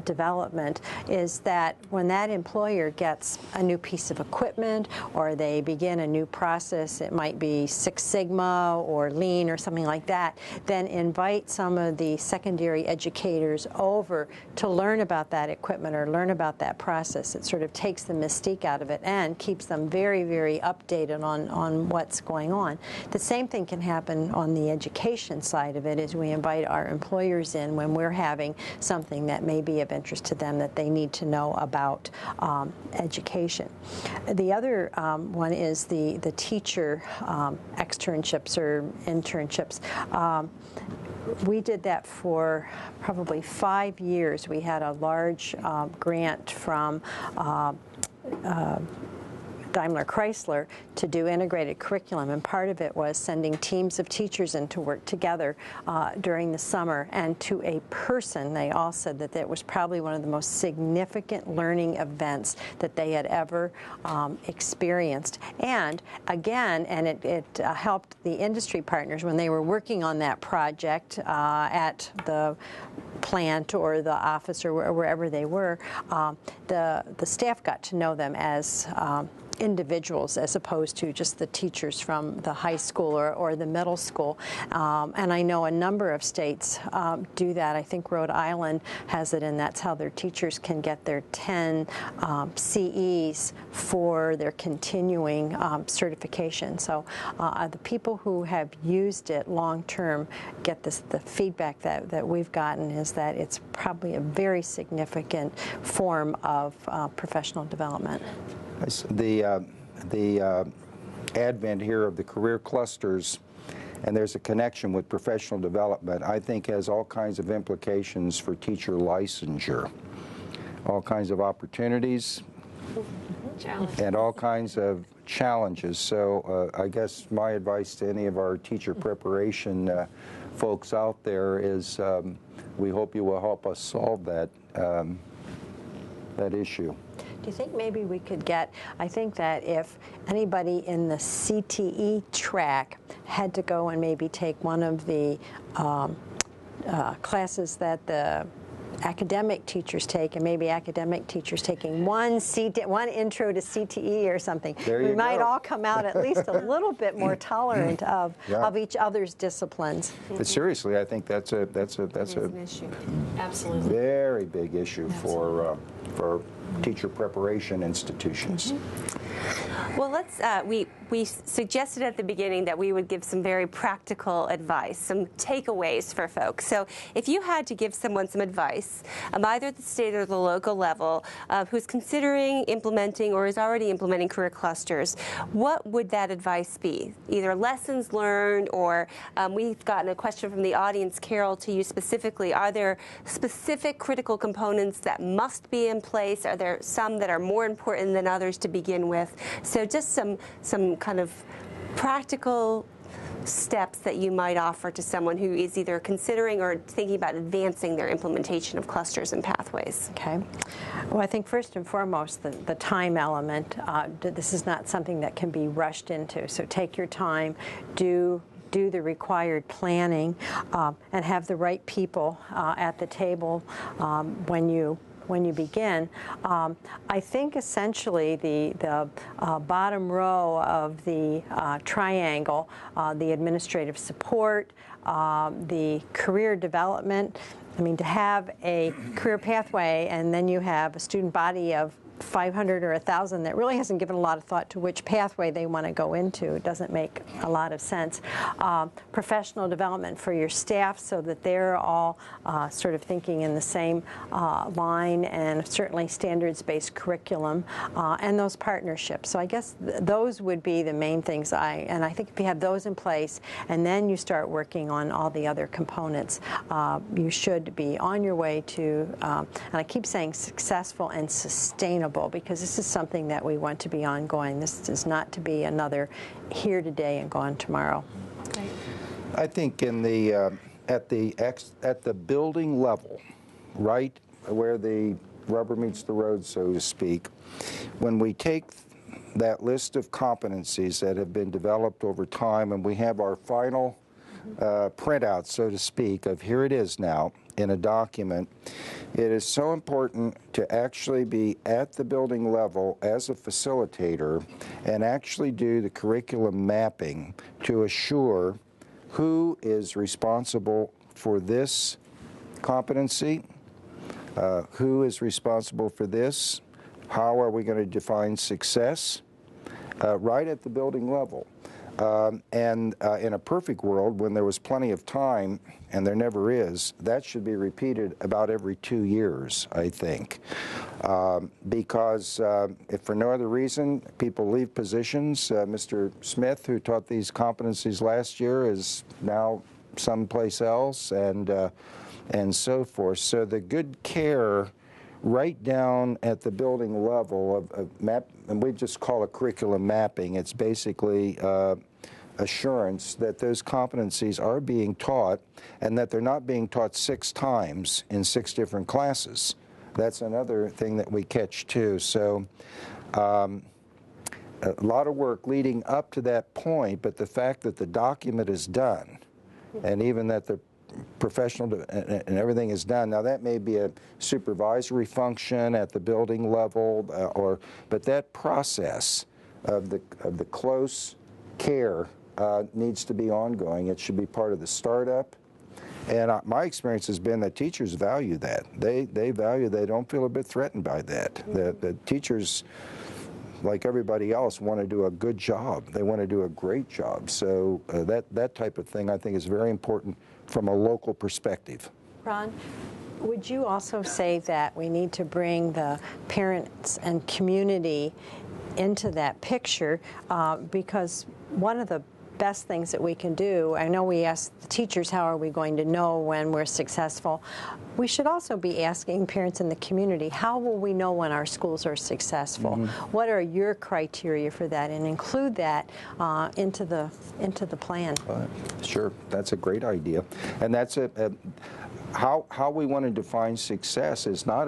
development is that when that employer gets a new piece of equipment, or they begin a new process, it might be Six Sigma or Lean or something like that, then invite some of the secondary educators over to learn about that equipment or learn about that process. It sort of takes the mystique out of it and keeps them very, very updated on what's going on. The same thing can happen on the education side of it, is we invite our employers in when we're having something that may be of interest to them that they need to know about education. The other one is the teacher externships or internships. We did that for probably 5 years. We had a large grant from Daimler Chrysler to do integrated curriculum, and part of it was sending teams of teachers in to work together during the summer. And to a person, they all said that that was probably one of the most significant learning events that they had ever experienced. And again, it helped the industry partners when they were working on that project at the plant or the office or wherever they were. The staff got to know them as individuals, as opposed to just the teachers from the high school or the middle school. And I know a number of states do that. I think Rhode Island has it, and that's how their teachers can get their 10 CEs for their continuing certification. So the people who have used it long term get the feedback that we've gotten is that it's probably a very significant form of professional development. The advent here of the career clusters, and there's a connection with professional development, I think has all kinds of implications for teacher licensure. All kinds of opportunities and all kinds of challenges. So I guess my advice to any of our teacher preparation folks out there is we hope you will help us solve that issue. Do you think maybe we could get, I think that if anybody in the CTE track had to go and maybe take one of the classes that the academic teachers take, and maybe academic teachers taking one intro to CTE or something. We might all come out at least a little bit more tolerant of each other's disciplines. But seriously, I think that's an issue. Absolutely. very big issue for teacher preparation institutions. Well, let's, we suggested at the beginning that we would give some very practical advice, some takeaways for folks. So if you had to give someone some advice, either at the state or the local level, who's considering implementing or is already implementing career clusters, what would that advice be? Either lessons learned, or we've gotten a question from the audience, Carol, to you specifically. Are there specific critical components that must be in place? Are there some that are more important than others to begin with? So just some kind of practical steps that you might offer to someone who is either considering or thinking about advancing their implementation of clusters and pathways. Okay. Well, I think first and foremost, the time element. This is not something that can be rushed into. So take your time, do the required planning, and have the right people at the table when you begin. I think essentially the bottom row of the triangle, the administrative support, the career development, I mean, to have a career pathway and then you have a student body of 500 or 1,000 that really hasn't given a lot of thought to which pathway they want to go into. It doesn't make a lot of sense. Professional development for your staff so that they're all sort of thinking in the same line, and certainly standards-based curriculum, and those partnerships. So I guess those would be the main things. And I think if you have those in place and then you start working on all the other components, you should be on your way to, and I keep saying successful and sustainable, because this is something that we want to be ongoing. This is not to be another here today and gone tomorrow. I think in the at the building level, right where the rubber meets the road, so to speak, when we take that list of competencies that have been developed over time and we have our final printout, so to speak, of here it is now in a document, it is so important to actually be at the building level as a facilitator and actually do the curriculum mapping to assure who is responsible for this competency, who is responsible for this, how are we going to define success, right at the building level. And in a perfect world, when there was plenty of time, and there never is, that should be repeated about every 2 years, I think. Because if for no other reason, people leave positions. Mr. Smith, who taught these competencies last year, is now someplace else, and so forth. So the good care right down at the building level of map, and we just call it curriculum mapping. It's basically assurance that those competencies are being taught and that they're not being taught 6 times in 6 different classes. That's another thing that we catch too. So a lot of work leading up to that point, but the fact that the document is done and even that the professional and everything is done. Now that may be a supervisory function at the building level, but that process of the close care needs to be ongoing. It should be part of the startup. And my experience has been that teachers value that. They value, they don't feel a bit threatened by that. The teachers, like everybody else, want to do a good job. They want to do a great job. So that type of thing I think is very important from a local perspective. Ron, would you also say that we need to bring the parents and community into that picture, because one of the best things that we can do, I know we ask the teachers, how are we going to know when we're successful? We should also be asking parents in the community, how will we know when our schools are successful? What are your criteria for that? And include that into the plan. Sure, that's a great idea. And that's how we want to define success is not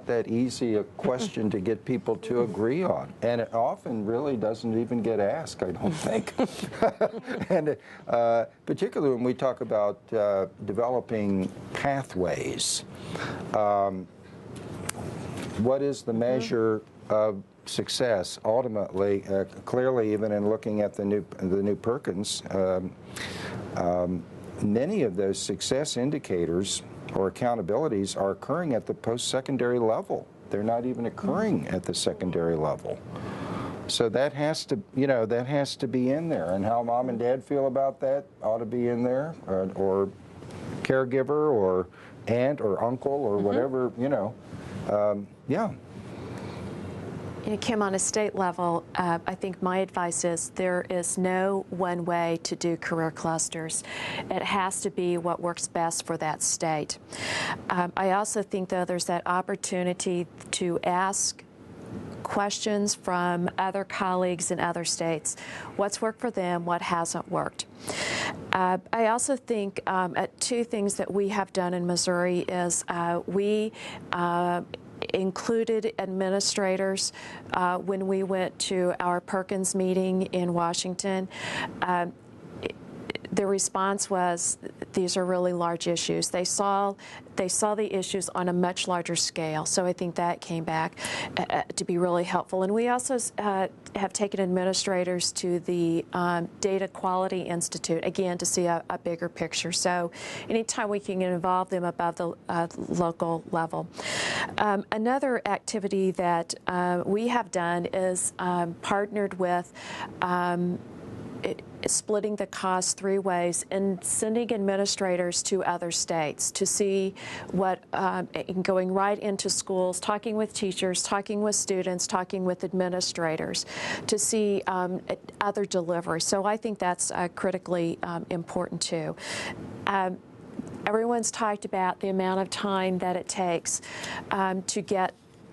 that easy a question to get people to agree on, and it often really doesn't even get asked, I don't think. And particularly when we talk about developing pathways, what is the measure of success ultimately? Clearly, even in looking at the new Perkins. Many of those success indicators or accountabilities are occurring at the post-secondary level. They're not even occurring at the secondary level. So that has to, that has to be in there. And how mom and dad feel about that ought to be in there, or caregiver, or aunt, or uncle, or whatever, yeah. Kim, on a state level, I think my advice is there is no one way to do career clusters. It has to be what works best for that state. I also think, though, there's that opportunity to ask questions from other colleagues in other states. What's worked for them? What hasn't worked? I also think two things that we have done in Missouri is we included administrators when we went to our Perkins meeting in Washington. The response was, these are really large issues. They saw the issues on a much larger scale, so I think that came back to be really helpful. And we also have taken administrators to the Data Quality Institute, again, to see a bigger picture. So anytime we can involve them above the local level. Another activity that we have done is partnered with splitting the cost 3 ways and sending administrators to other states to see what, going right into schools, talking with teachers, talking with students, talking with administrators to see other delivery. So I think that's critically important too. Everyone's talked about the amount of time that it takes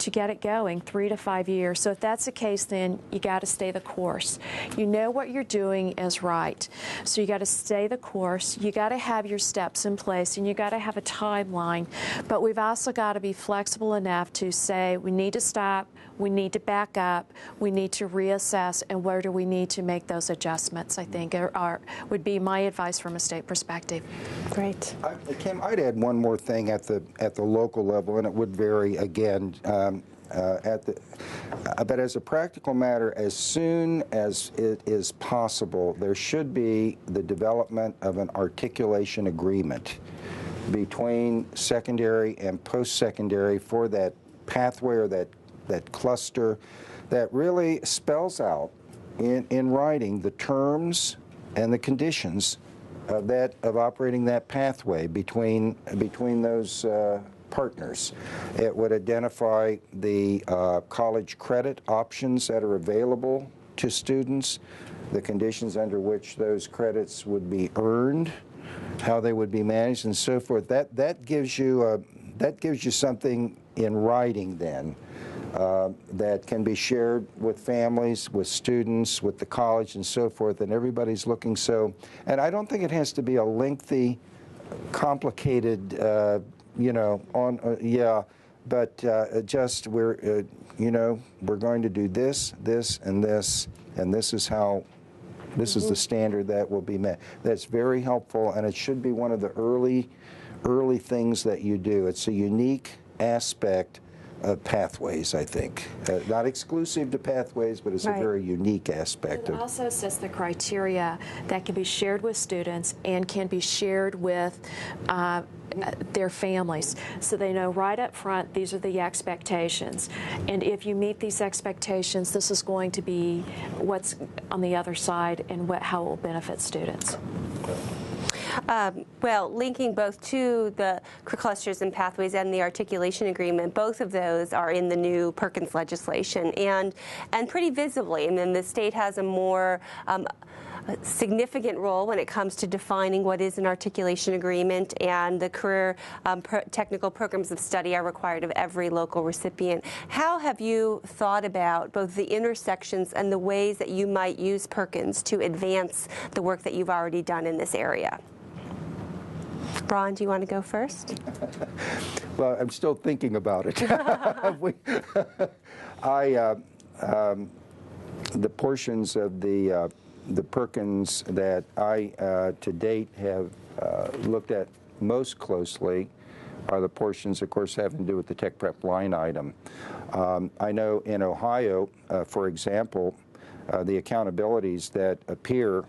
to get it going, 3 to 5 years. So if that's the case, then you got to stay the course. You know what you're doing is right. So you got to stay the course. You got to have your steps in place, and you got to have a timeline. But we've also got to be flexible enough to say we need to stop, we need to back up, we need to reassess, and where do we need to make those adjustments, I think, would be my advice from a state perspective. Great. Kim, I'd add one more thing at the local level, and it would vary again. But as a practical matter, as soon as it is possible, there should be the development of an articulation agreement between secondary and post-secondary for that pathway or that cluster that really spells out in writing the terms and the conditions of operating that pathway between those partners. It would identify the college credit options that are available to students, the conditions under which those credits would be earned, how they would be managed, and so forth. That gives you something in writing then that can be shared with families, with students, with the college, and so forth. And everybody's looking so. And I don't think it has to be a lengthy, complicated. But just we're going to do this, and this, and this is how, this is the standard that will be met. That's very helpful, and it should be one of the early things that you do. It's a unique aspect of pathways, I think. Not exclusive to pathways, but it's a very unique aspect. It also sets the criteria that can be shared with students and can be shared with their families, so they know right up front these are the expectations, and if you meet these expectations, this is going to be what's on the other side and how it will benefit students. Well, linking both to the career clusters and pathways and the articulation agreement, both of those are in the new Perkins legislation, and pretty visibly. And then the state has a more significant role when it comes to defining what is an articulation agreement, and the career technical programs of study are required of every local recipient. How have you thought about both the intersections and the ways that you might use Perkins to advance the work that you've already done in this area? Ron, do you want to go first? Well, I'm still thinking about it. The portions of the Perkins that I, to date, have looked at most closely are the portions, of course, having to do with the tech prep line item. I know in Ohio, for example, the accountabilities that appear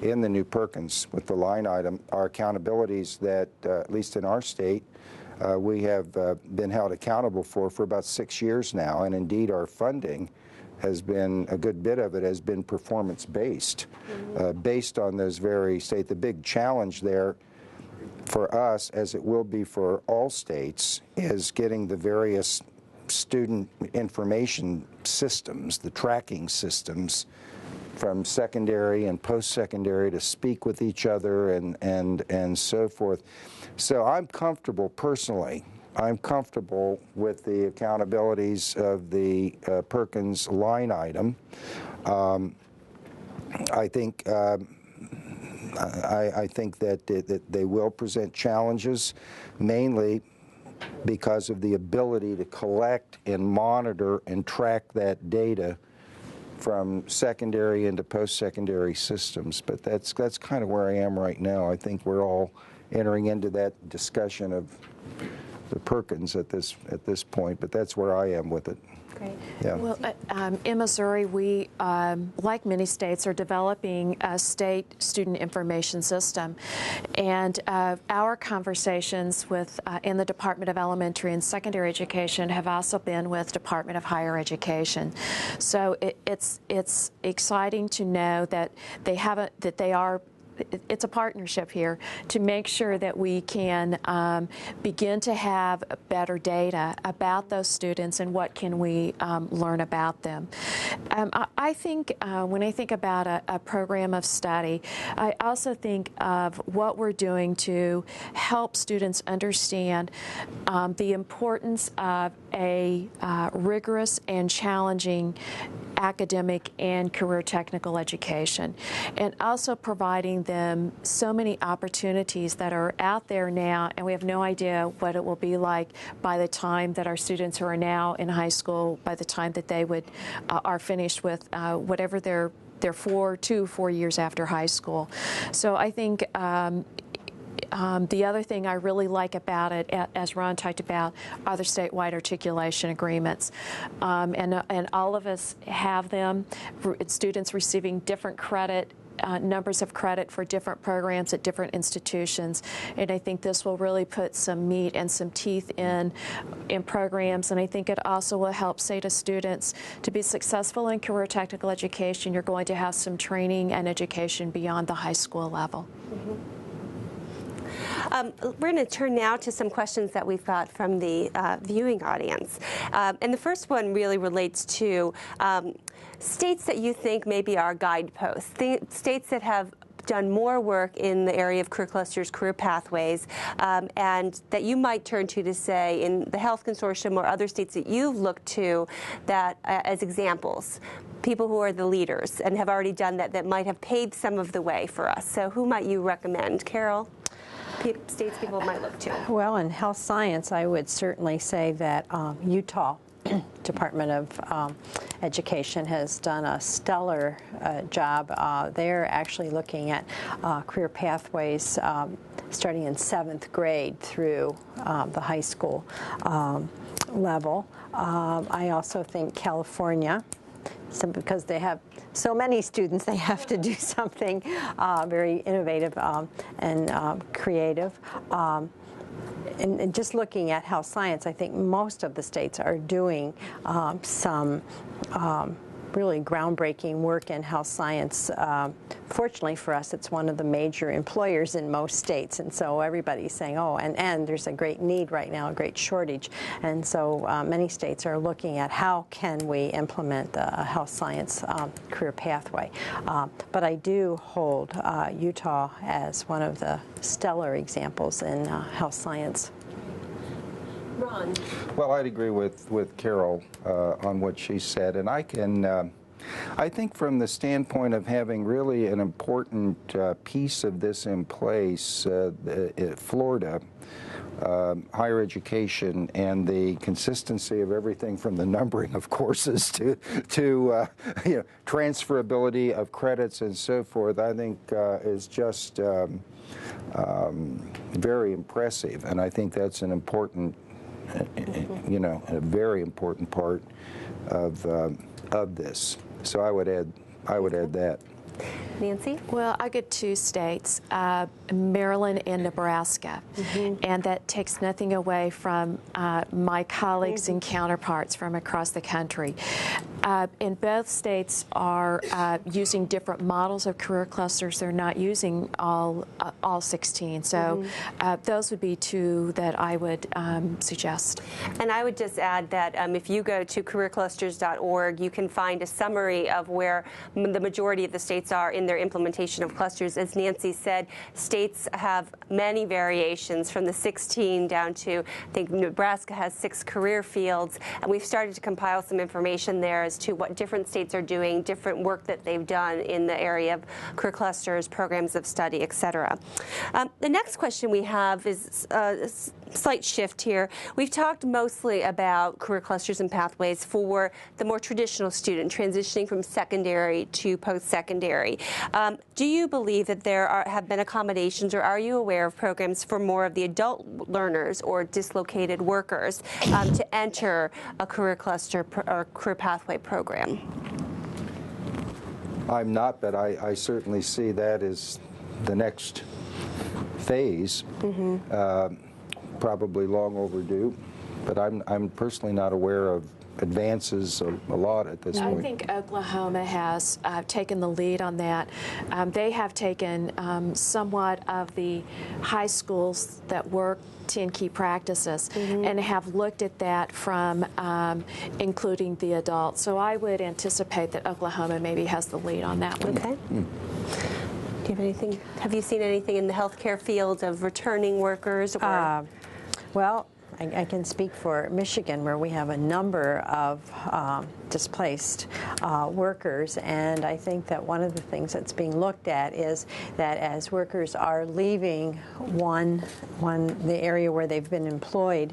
in the new Perkins with the line item are accountabilities that, at least in our state, we have been held accountable for about 6 years now, and indeed our funding has been, a good bit of it has been performance-based, based on those very states. The big challenge there for us, as it will be for all states, is getting the various student information systems, the tracking systems, from secondary and post-secondary to speak with each other and so forth. So I'm comfortable personally. I'm comfortable with the accountabilities of the Perkins line item. I think that they will present challenges, mainly because of the ability to collect and monitor and track that data from secondary into post-secondary systems. But that's kind of where I am right now. I think we're all entering into that discussion of the Perkins at this point, but that's where I am with it. Great. Yeah. Well, in Missouri, we, like many states, are developing a state student information system. And our conversations with in the Department of Elementary and Secondary Education have also been with Department of Higher Education. So it's exciting to know that it's a partnership here to make sure that we can begin to have better data about those students and what can we learn about them. I think when I think about a program of study, I also think of what we're doing to help students understand the importance of a rigorous and challenging academic and career technical education, and also providing them so many opportunities that are out there now, and we have no idea what it will be like by the time that our students who are now in high school, by the time that they are finished with whatever their 4 years after high school. So I think the other thing I really like about it, as Ron talked about, are the statewide articulation agreements. And all of us have them, students receiving different credit, numbers of credit for different programs at different institutions. And I think this will really put some meat and some teeth in programs. And I think it also will help say to students, to be successful in career technical education, you're going to have some training and education beyond the high school level. Mm-hmm. We're going to turn now to some questions that we've got from the viewing audience. And the first one really relates to states that you think maybe are guideposts, states that have done more work in the area of career clusters, career pathways, and that you might turn to say in the Health Consortium or other states that you've looked to that as examples, people who are the leaders and have already done that might have paved some of the way for us. So who might you recommend? Carol? States people might look to? Well, in health science, I would certainly say that Utah Department of Education has done a stellar job. They're actually looking at career pathways starting in 7th grade through the high school level. I also think California, because they have so many students, they have to do something very innovative and creative. And just looking at health science, I think most of the states are doing some really groundbreaking work in health science. Fortunately for us, it's one of the major employers in most states, and so everybody's saying, oh, and there's a great need right now, a great shortage, and so many states are looking at how can we implement a health science career pathway. But I do hold Utah as one of the stellar examples in health science. Ron? Well, I'd agree with Carol on what she said, and I can I think from the standpoint of having really an important piece of this in place, Florida, higher education and the consistency of everything from the numbering of courses to you know, transferability of credits and so forth, I think is just very impressive, and I think that's an important, you know, a very important part of this. So I would add that. Nancy? Well, I get two states, Maryland and Nebraska, and that takes nothing away from my colleagues and counterparts from across the country. And both states are using different models of career clusters. They're not using all 16. So those would be two that I would suggest. And I would just add that if you go to careerclusters.org, you can find a summary of where the majority of the states are in their implementation of clusters. As Nancy said, states have many variations from the 16 down to, I think Nebraska has 6 career fields, and we've started to compile some information there as to what different states are doing, different work that they've done in the area of career clusters, programs of study, etc. The next question we have is a slight shift here. We've talked mostly about career clusters and pathways for the more traditional student transitioning from secondary to post-secondary. Do you believe that there have been accommodations, or are you aware of programs for more of the adult learners or dislocated workers to enter a career cluster or career pathway program? I'm not, but I certainly see that as the next phase, probably long overdue, but I'm personally not aware of advances a lot at this point. I think Oklahoma has taken the lead on that. They have taken somewhat of the high schools that work 10 key practices and have looked at that from including the adults. So I would anticipate that Oklahoma maybe has the lead on that one. Okay. Do you have anything? Have you seen anything in the healthcare field of returning workers? Or? Well, I can speak for Michigan, where we have a number of displaced workers, and I think that one of the things that's being looked at is that as workers are leaving the area where they've been employed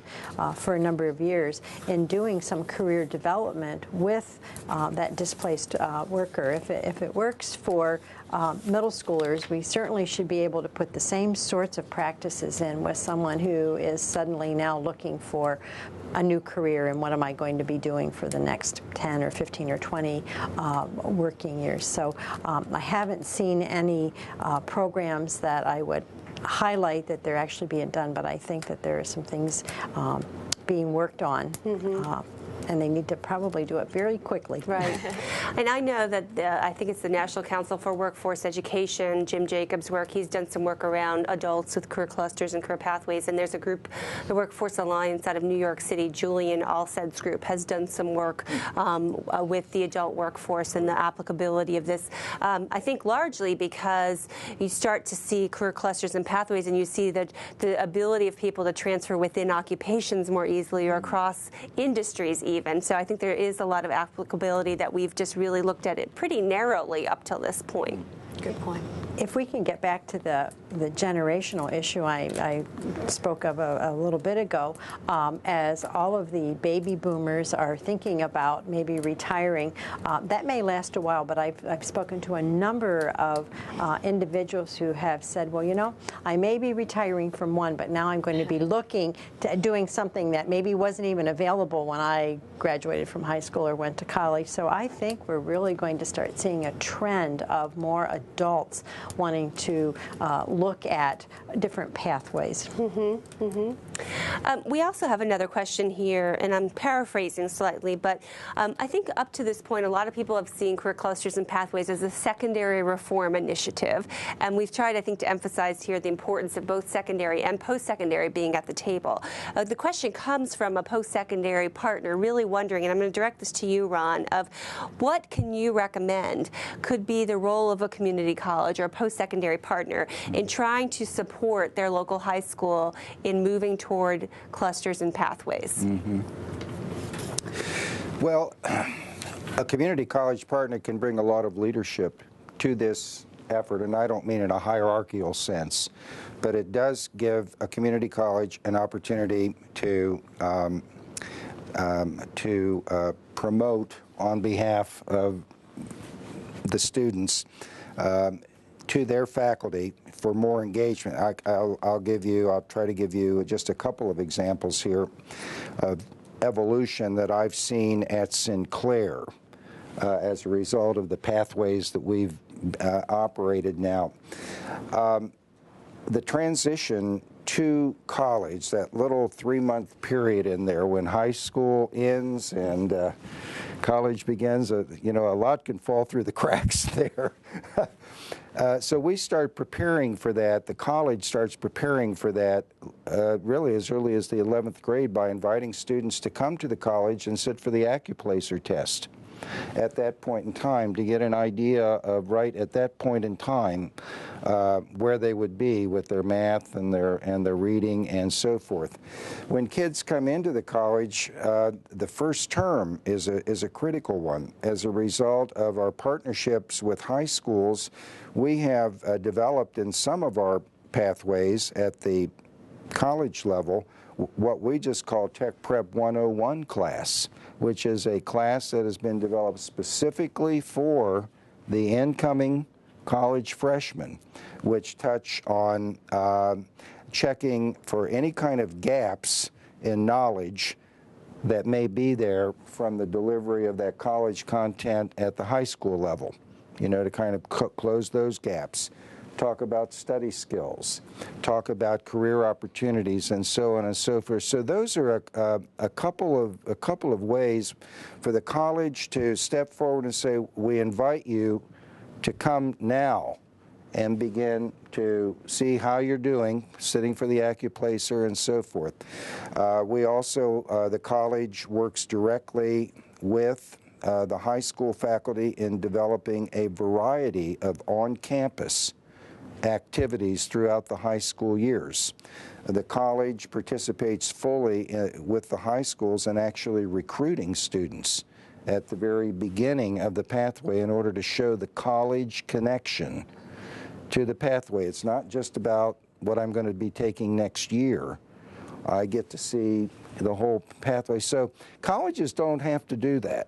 for a number of years, in doing some career development with that displaced worker. If it works for middle schoolers, we certainly should be able to put the same sorts of practices in with someone who is suddenly now looking for a new career and what am I going to be doing for the next 10 or 15 or 20 working years. So I haven't seen any programs that I would highlight that they're actually being done, but I think that there are some things being worked on. And they need to probably do it very quickly. Right. And I know that I think it's the National Council for Workforce Education, Jim Jacobs' work. He's done some work around adults with career clusters and career pathways. And there's a group, the Workforce Alliance out of New York City, Julian Alsed's group, has done some work with the adult workforce and the applicability of this. I think largely because you start to see career clusters and pathways, and you see that the ability of people to transfer within occupations more easily or across industries even. So I think there is a lot of applicability that we've just really looked at it pretty narrowly up till this point. Good point. If we can get back to the generational issue I spoke of a little bit ago, as all of the baby boomers are thinking about maybe retiring, that may last a while, but I've spoken to a number of individuals who have said, well, you know, I may be retiring from one, but now I'm going to be looking to doing something that maybe wasn't even available when I graduated from high school or went to college. So I think we're really going to start seeing a trend of more adults wanting to look at different pathways. We also have another question here, and I'm paraphrasing slightly, but I think up to this point, a lot of people have seen career clusters and pathways as a secondary reform initiative, and we've tried, I think, to emphasize here the importance of both secondary and post-secondary being at the table. The question comes from a post-secondary partner really wondering, and I'm going to direct this to you, Ron, of what can you recommend could be the role of a community college or a post-secondary partner in trying to support their local high school in moving toward clusters and pathways? Well, A community college partner can bring a lot of leadership to this effort, and I don't mean in a hierarchical sense, but it does give a community college an opportunity to promote on behalf of the students to their faculty for more engagement. I'll try to give you just a couple of examples here of evolution that I've seen at Sinclair as a result of the pathways that we've operated now. The transition to college, that little 3-month period in there when high school ends and college begins, a lot can fall through the cracks there. So we start preparing for that. The college starts preparing for that really as early as the 11th grade by inviting students to come to the college and sit for the occupational test at that point in time to get an idea of right at that point in time where they would be with their math and their reading and so forth. When kids come into the college, the first term is a critical one. As a result of our partnerships with high schools, we have developed in some of our pathways at the college level what we just call Tech Prep 101 class, which is a class that has been developed specifically for the incoming college freshmen, which touch on checking for any kind of gaps in knowledge that may be there from the delivery of that college content at the high school level, to kind of close those gaps. Talk about study skills, talk about career opportunities, and so on and so forth. So those are a couple of ways for the college to step forward and say, we invite you to come now and begin to see how you're doing, sitting for the occupacer and so forth. We also, the college works directly with the high school faculty in developing a variety of on-campus activities throughout the high school years. The college participates fully with the high schools in actually recruiting students at the very beginning of the pathway in order to show the college connection to the pathway. It's not just about what I'm going to be taking next year. I get to see the whole pathway. So colleges don't have to do that.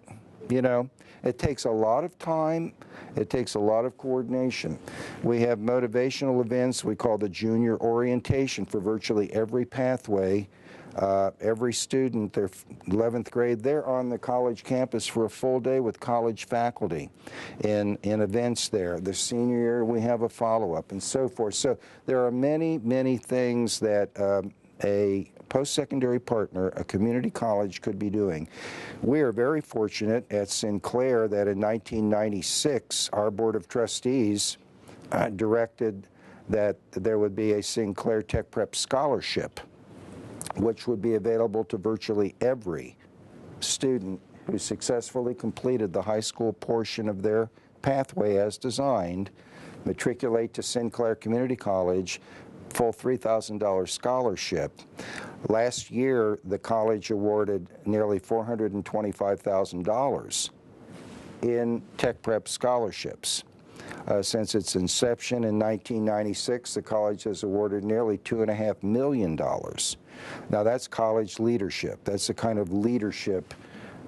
It takes a lot of time. It takes a lot of coordination. We have motivational events we call the junior orientation for virtually every pathway. Every student, their 11th grade, they're on the college campus for a full day with college faculty in events there. The senior year, we have a follow-up and so forth. So there are many, many things that a post-secondary partner, a community college, could be doing. We are very fortunate at Sinclair that in 1996, our Board of Trustees directed that there would be a Sinclair Tech Prep Scholarship, which would be available to virtually every student who successfully completed the high school portion of their pathway as designed, matriculate to Sinclair Community College, full $3,000 scholarship. Last year, the college awarded nearly $425,000 in Tech Prep scholarships. Since its inception in 1996, the college has awarded nearly $2.5 million. Now that's college leadership. That's the kind of leadership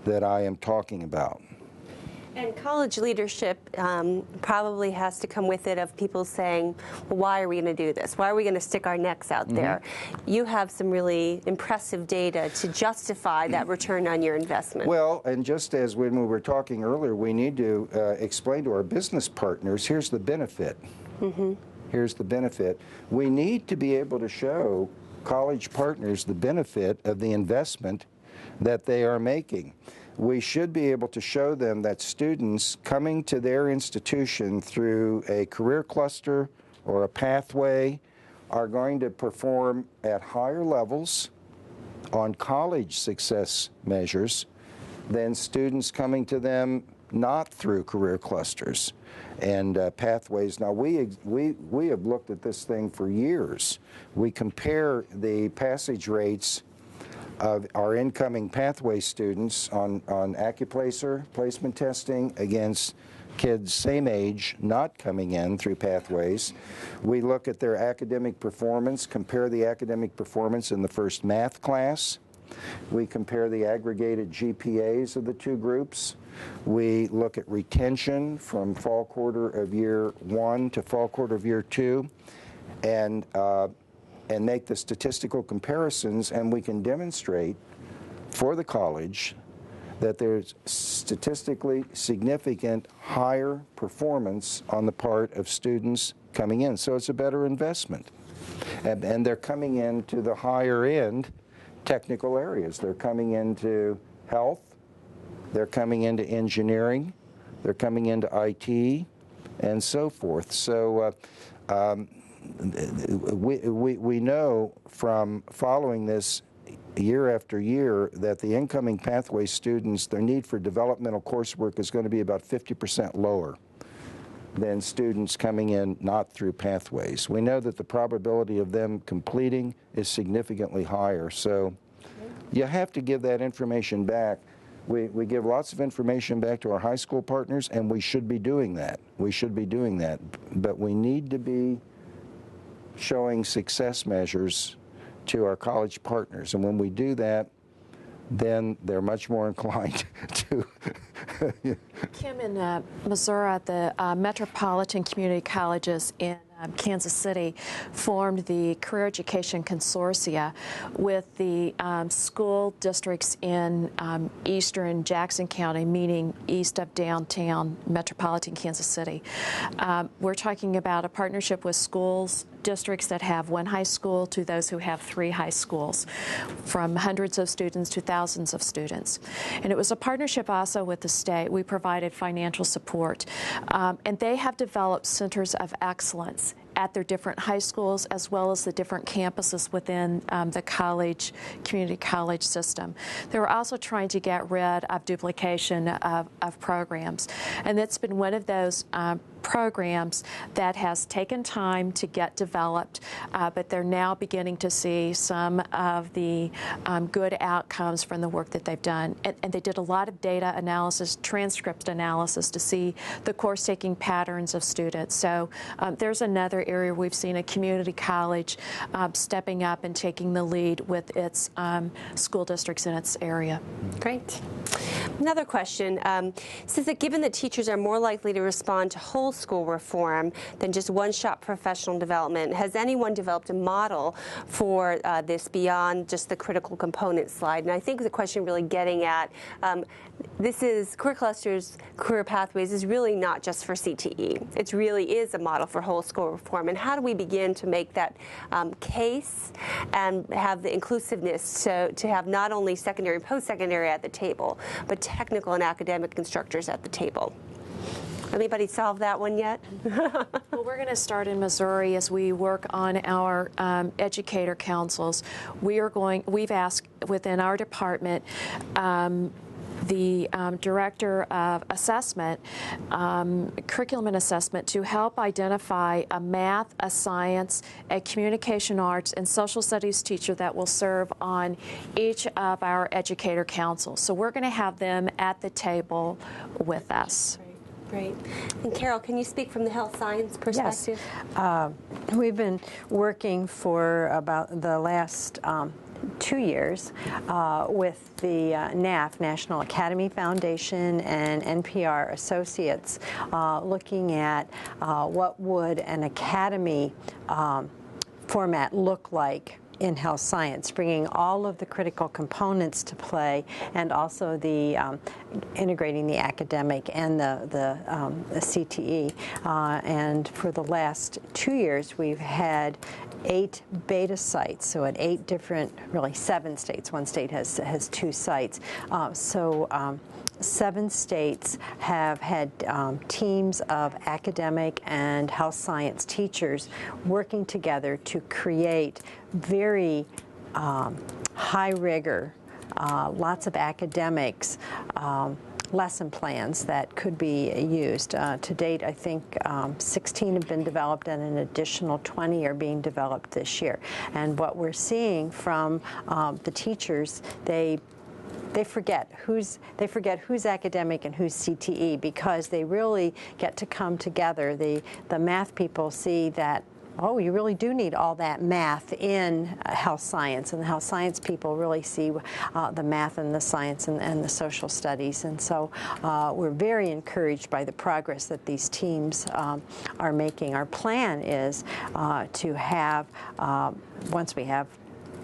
that I am talking about. And college leadership probably has to come with it of people saying, well, why are we going to do this? Why are we going to stick our necks out there? You have some really impressive data to justify that return on your investment. Well, and just as when we were talking earlier, we need to explain to our business partners, here's the benefit. Here's the benefit. We need to be able to show college partners the benefit of the investment that they are making. We should be able to show them that students coming to their institution through a career cluster or a pathway are going to perform at higher levels on college success measures than students coming to them not through career clusters and pathways. Now, we have looked at this thing for years. We compare the passage rates of our incoming pathway students on AccuPlacer placement testing against kids same age not coming in through pathways. We look at their academic performance, compare the academic performance in the first math class. We compare the aggregated GPAs of the two groups. We look at retention from fall quarter of year 1 to fall quarter of year 2, and make the statistical comparisons, and we can demonstrate for the college that there's statistically significant higher performance on the part of students coming in. So it's a better investment. And they're coming into the higher end technical areas. They're coming into health, they're coming into engineering, they're coming into IT, and so forth. So we know from following this year after year that the incoming pathway students, their need for developmental coursework is going to be about 50% lower than students coming in not through pathways. We know that the probability of them completing is significantly higher. So you have to give that information back. We give lots of information back to our high school partners, and we should be doing that. We should be doing that. But we need to be showing success measures to our college partners. And when we do that, then they're much more inclined to. Kim, in Missouri, the Metropolitan Community Colleges in Kansas City formed the Career Education Consortia with the school districts in eastern Jackson County, meaning east of downtown metropolitan Kansas City. We're talking about a partnership with schools, districts that have one high school to those who have 3 high schools, from hundreds of students to thousands of students. And it was a partnership also with the state. We provided financial support. And they have developed centers of excellence at their different high schools as well as the different campuses within the college, community college system. They were also trying to get rid of duplication of programs. And it's been one of those programs that has taken time to get developed, but they're now beginning to see some of the good outcomes from the work that they've done. And they did a lot of data analysis, transcript analysis to see the course-taking patterns of students. So there's another area we've seen a community college stepping up and taking the lead with its school districts in its area. Great. Another question says that given that teachers are more likely to respond to whole school reform than just one-shot professional development, has anyone developed a model for this beyond just the critical component slide? And I think the question really getting at this is Career Clusters, Career Pathways is really not just for CTE. It really is a model for whole school reform. And how do we begin to make that case and have the inclusiveness so to have not only secondary and post-secondary at the table, but technical and academic instructors at the table? Anybody solve that one yet? Well, we're going to start in Missouri as we work on our educator councils. We've asked within our department the director of assessment, curriculum and assessment, to help identify a math, a science, a communication arts, and social studies teacher that will serve on each of our educator councils. So we're going to have them at the table with us. Great. And Carol, can you speak from the health science perspective? Yes. We've been working for about the last 2 years with the NAF, National Academy Foundation, and NPR Associates, looking at what would an academy format look like in health science, bringing all of the critical components to play, and also the integrating the academic and the CTE. And for the last 2 years, we've had 8 beta sites, so at 8 different, really 7 states. One state has 2 sites. 7 states have had teams of academic and health science teachers working together to create very high rigor, lots of academics, lesson plans that could be used. To date, I think 16 have been developed, and an additional 20 are being developed this year. And what we're seeing from the teachers, they forget who's academic and who's CTE, because they really get to come together. The math people see that, oh, you really do need all that math in health science, and the health science people really see the math and the science and the social studies. And so we're very encouraged by the progress that these teams are making. Our plan is to have, once we have,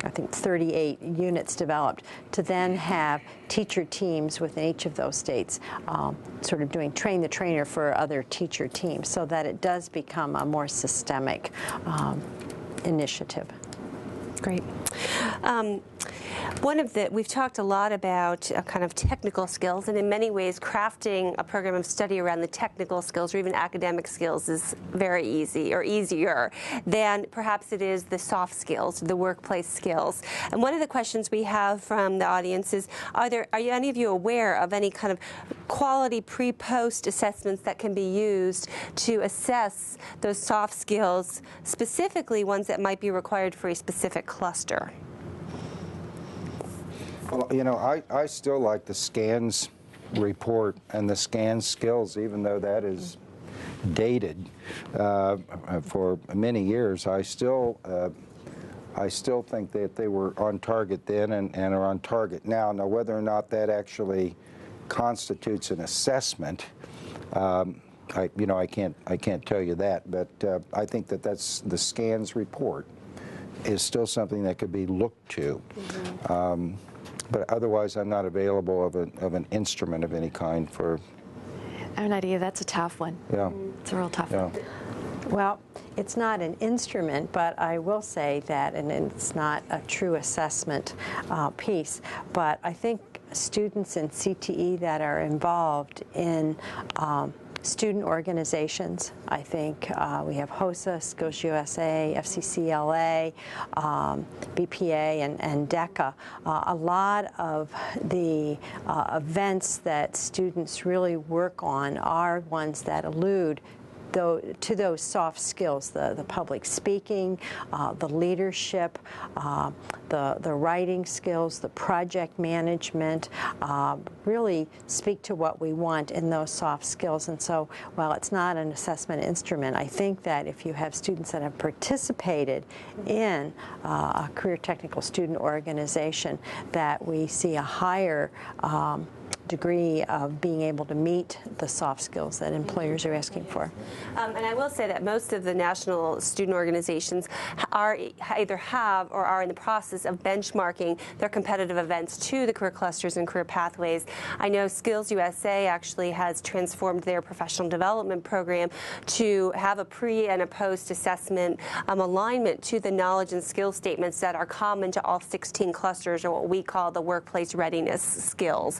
I think, 38 units developed, to then have teacher teams within each of those states sort of doing train the trainer for other teacher teams, so that it does become a more systemic initiative. Great. We've talked a lot about kind of technical skills, and in many ways crafting a program of study around the technical skills or even academic skills is very easy, or easier than perhaps it is the soft skills, the workplace skills. And one of the questions we have from the audience is, are any of you aware of any kind of quality pre-post assessments that can be used to assess those soft skills, specifically ones that might be required for a specific cluster? Well, you know, I still like the SCANS report and the SCANS skills, even though that is dated for many years. I still think that they were on target then and are on target now. Now, whether or not that actually constitutes an assessment, I can't tell you that, but I think that's the SCANS report is still something that could be looked to. Mm-hmm. But otherwise, I'm not available of an instrument of any kind for. I have an idea. That's a tough one. Yeah. It's a real tough one. Well, it's not an instrument, but I will say that, and it's not a true assessment piece, but I think students in CTE that are involved in student organizations. I think we have HOSA, Skills USA, FCCLA, BPA, and DECA. A lot of the events that students really work on are ones that allude to those soft skills, the public speaking, the leadership, the writing skills, the project management, really speak to what we want in those soft skills. And so while it's not an assessment instrument, I think that if you have students that have participated in a career technical student organization, that we see a higher degree of being able to meet the soft skills that employers are asking for. And I will say that most of the national student organizations either have or are in the process of benchmarking their competitive events to the career clusters and career pathways. I know Skills USA actually has transformed their professional development program to have a pre and a post assessment alignment to the knowledge and skill statements that are common to all 16 clusters, or what we call the workplace readiness skills.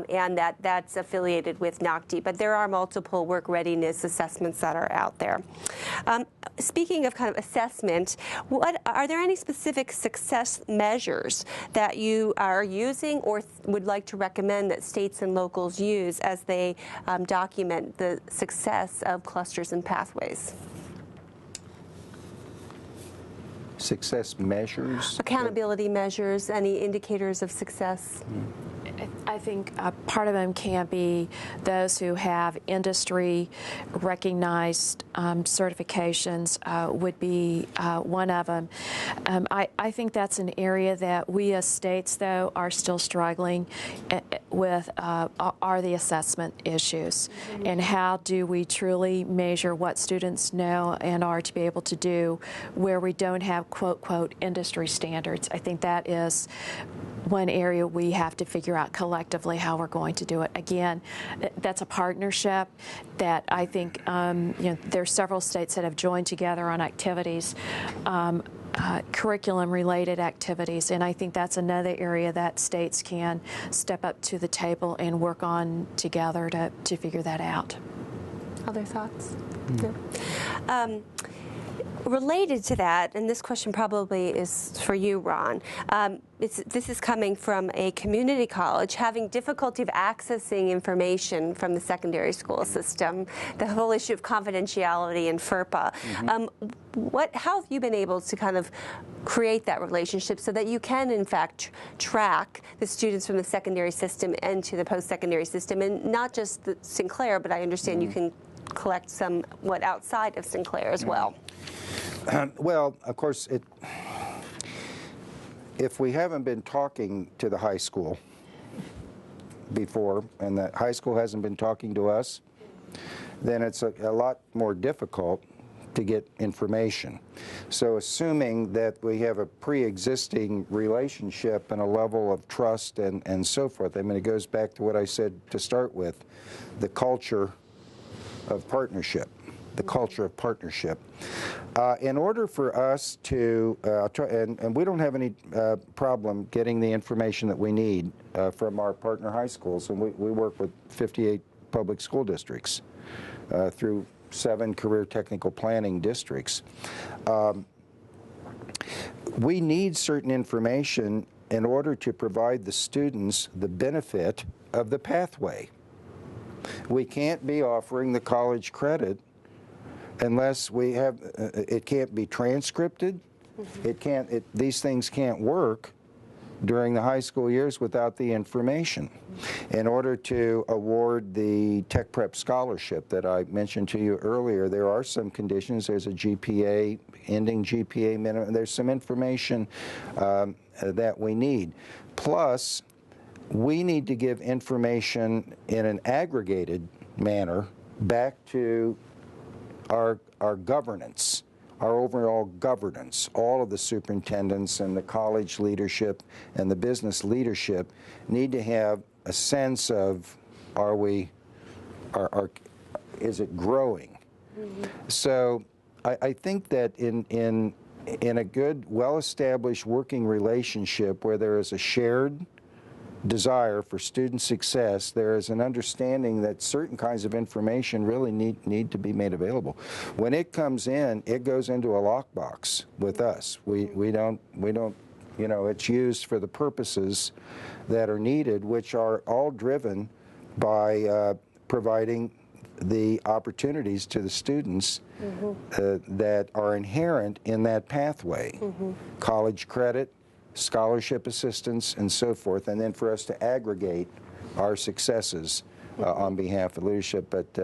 And that's affiliated with NCTE, but there are multiple work readiness assessments that are out there. Speaking of kind of assessment, are there any specific success measures that you are using or would like to recommend that states and locals use as they document the success of clusters and pathways? Success measures? Accountability measures, any indicators of success? I think part of them can be those who have industry recognized certifications would be one of them. I think that's an area that we as states, though, are still struggling with are the assessment issues. Mm-hmm. And how do we truly measure what students know and are to be able to do where we don't have quote, quote, industry standards. I think that is one area we have to figure out collectively how we're going to do it. Again, that's a partnership that I think there's several states that have joined together on activities, curriculum-related activities, and I think that's another area that states can step up to the table and work on together to figure that out. Other thoughts? Mm-hmm. No. Related to that, and this question probably is for you, Ron, this is coming from a community college having difficulty of accessing information from the secondary school system, the whole issue of confidentiality and FERPA. How have you been able to kind of create that relationship so that you can, in fact, track the students from the secondary system into the post-secondary system, and not just the Sinclair, but I understand you can collect somewhat outside of Sinclair as well? Well, of course, if we haven't been talking to the high school before, and the high school hasn't been talking to us, then it's a lot more difficult to get information. So assuming that we have a pre-existing relationship and a level of trust and so forth, I mean, it goes back to what I said to start with, the culture of partnership. The culture of partnership. In order for us to, and we don't have any problem getting the information that we need from our partner high schools, and we work with 58 public school districts through 7 career technical planning districts. We need certain information in order to provide the students the benefit of the pathway. We can't be offering the college credit unless we have, it can't be transcripted. These things can't work during the high school years without the information. In order to award the Tech Prep Scholarship that I mentioned to you earlier, there are some conditions. There's a GPA, ending GPA minimum. There's some information that we need. Plus, we need to give information in an aggregated manner back to our governance, our overall governance. All of the superintendents and the college leadership and the business leadership need to have a sense of, is it growing? So I think that in a good, well-established working relationship where there is a shared desire for student success, there is an understanding that certain kinds of information really need to be made available. When it comes in, it goes into a lockbox with us. We don't, you know, it's used for the purposes that are needed, which are all driven by providing the opportunities to the students that are inherent in that pathway. College credit, scholarship assistance, and so forth, and then for us to aggregate our successes on behalf of leadership. But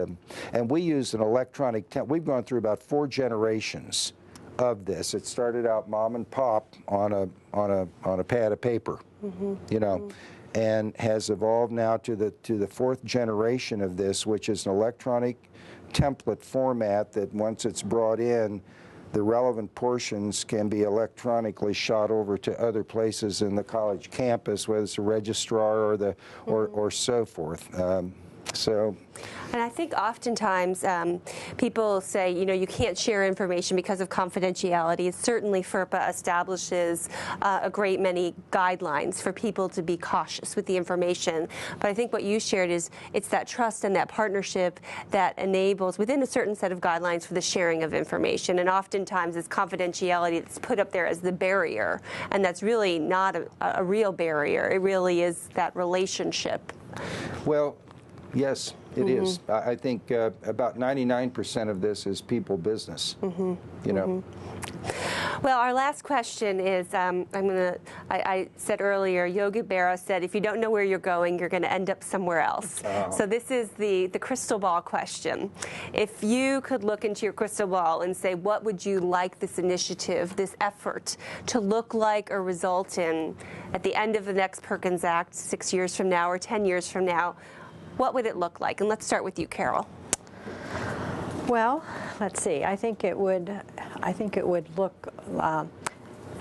and we use an electronic we've gone through about 4 generations of this. It started out mom and pop on a pad of paper, you know, and has evolved now to the 4th generation of this, which is an electronic template format that once it's brought in, the relevant portions can be electronically shot over to other places in the college campus, whether it's a registrar or the or so forth. And I think oftentimes people say, you know, you can't share information because of confidentiality. Certainly FERPA establishes a great many guidelines for people to be cautious with the information. But I think what you shared is it's that trust and that partnership that enables, within a certain set of guidelines, for the sharing of information. And oftentimes it's confidentiality that's put up there as the barrier. And that's really not a real barrier. It really is that relationship. Well, yes, it is. I think about 99% of this is people business, you know. Well, our last question is, I said earlier, Yogi Berra said, if you don't know where you're going, you're going to end up somewhere else. So this is the crystal ball question. If you could look into your crystal ball and say, what would you like this initiative, this effort, to look like or result in at the end of the next Perkins Act, 6 years from now or 10 years from now, what would it look like? And let's start with you, Carol. Well, let's see. I think it would look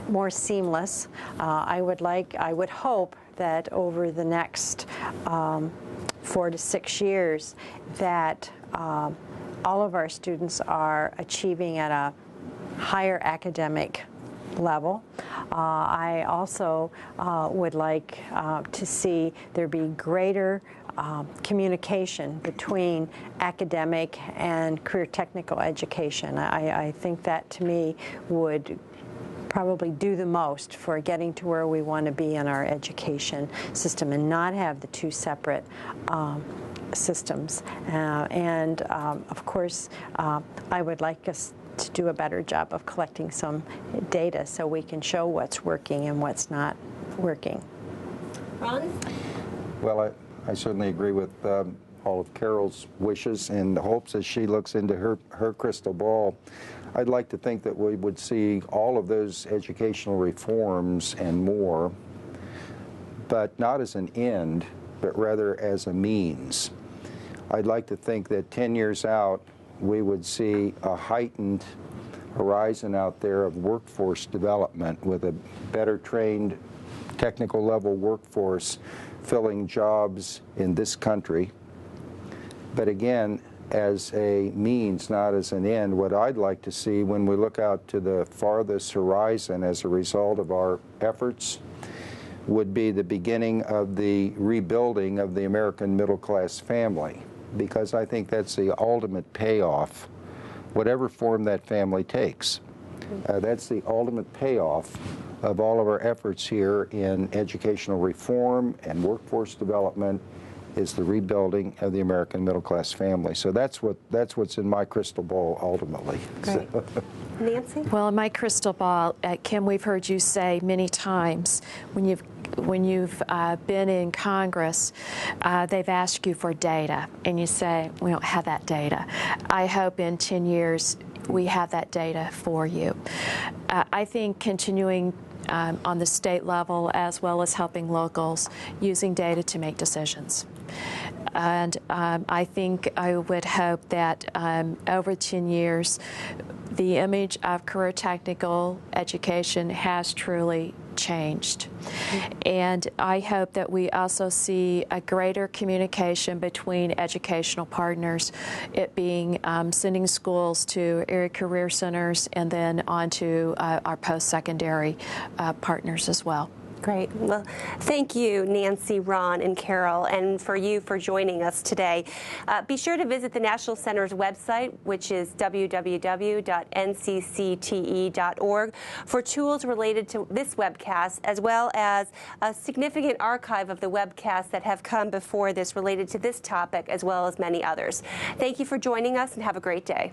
more seamless. I would hope that over the next 4 to 6 years that all of our students are achieving at a higher academic level. I also would like to see there be greater communication between academic and career technical education. I think that, to me, would probably do the most for getting to where we want to be in our education system and not have the two separate systems. Of course, I would like us to do a better job of collecting some data so we can show what's working and what's not working. Ron? Well, I certainly agree with all of Carol's wishes and hopes as she looks into her crystal ball. I'd like to think that we would see all of those educational reforms and more, but not as an end, but rather as a means. I'd like to think that 10 years out, we would see a heightened horizon out there of workforce development with a better trained technical level workforce filling jobs in this country. But again, as a means, not as an end. What I'd like to see when we look out to the farthest horizon as a result of our efforts would be the beginning of the rebuilding of the American middle-class family, because I think that's the ultimate payoff, whatever form that family takes. That's the ultimate payoff of all of our efforts here in educational reform and workforce development, is the rebuilding of the American middle-class family. So that's what's in my crystal ball ultimately. Great. Nancy? Well, in my crystal ball, Kim, we've heard you say many times when you've been in Congress, they've asked you for data, and you say, we don't have that data. I hope in 10 years we have that data for you. I think continuing on the state level as well as helping locals using data to make decisions. And I think I would hope that over 10 years, the image of career technical education has truly changed. And I hope that we also see a greater communication between educational partners, it being sending schools to area career centers and then on to our post-secondary partners as well. Great. Well, thank you, Nancy, Ron, and Carol, and for you for joining us today. Be sure to visit the National Center's website, which is www.nccte.org, for tools related to this webcast, as well as a significant archive of the webcasts that have come before this related to this topic, as well as many others. Thank you for joining us, and have a great day.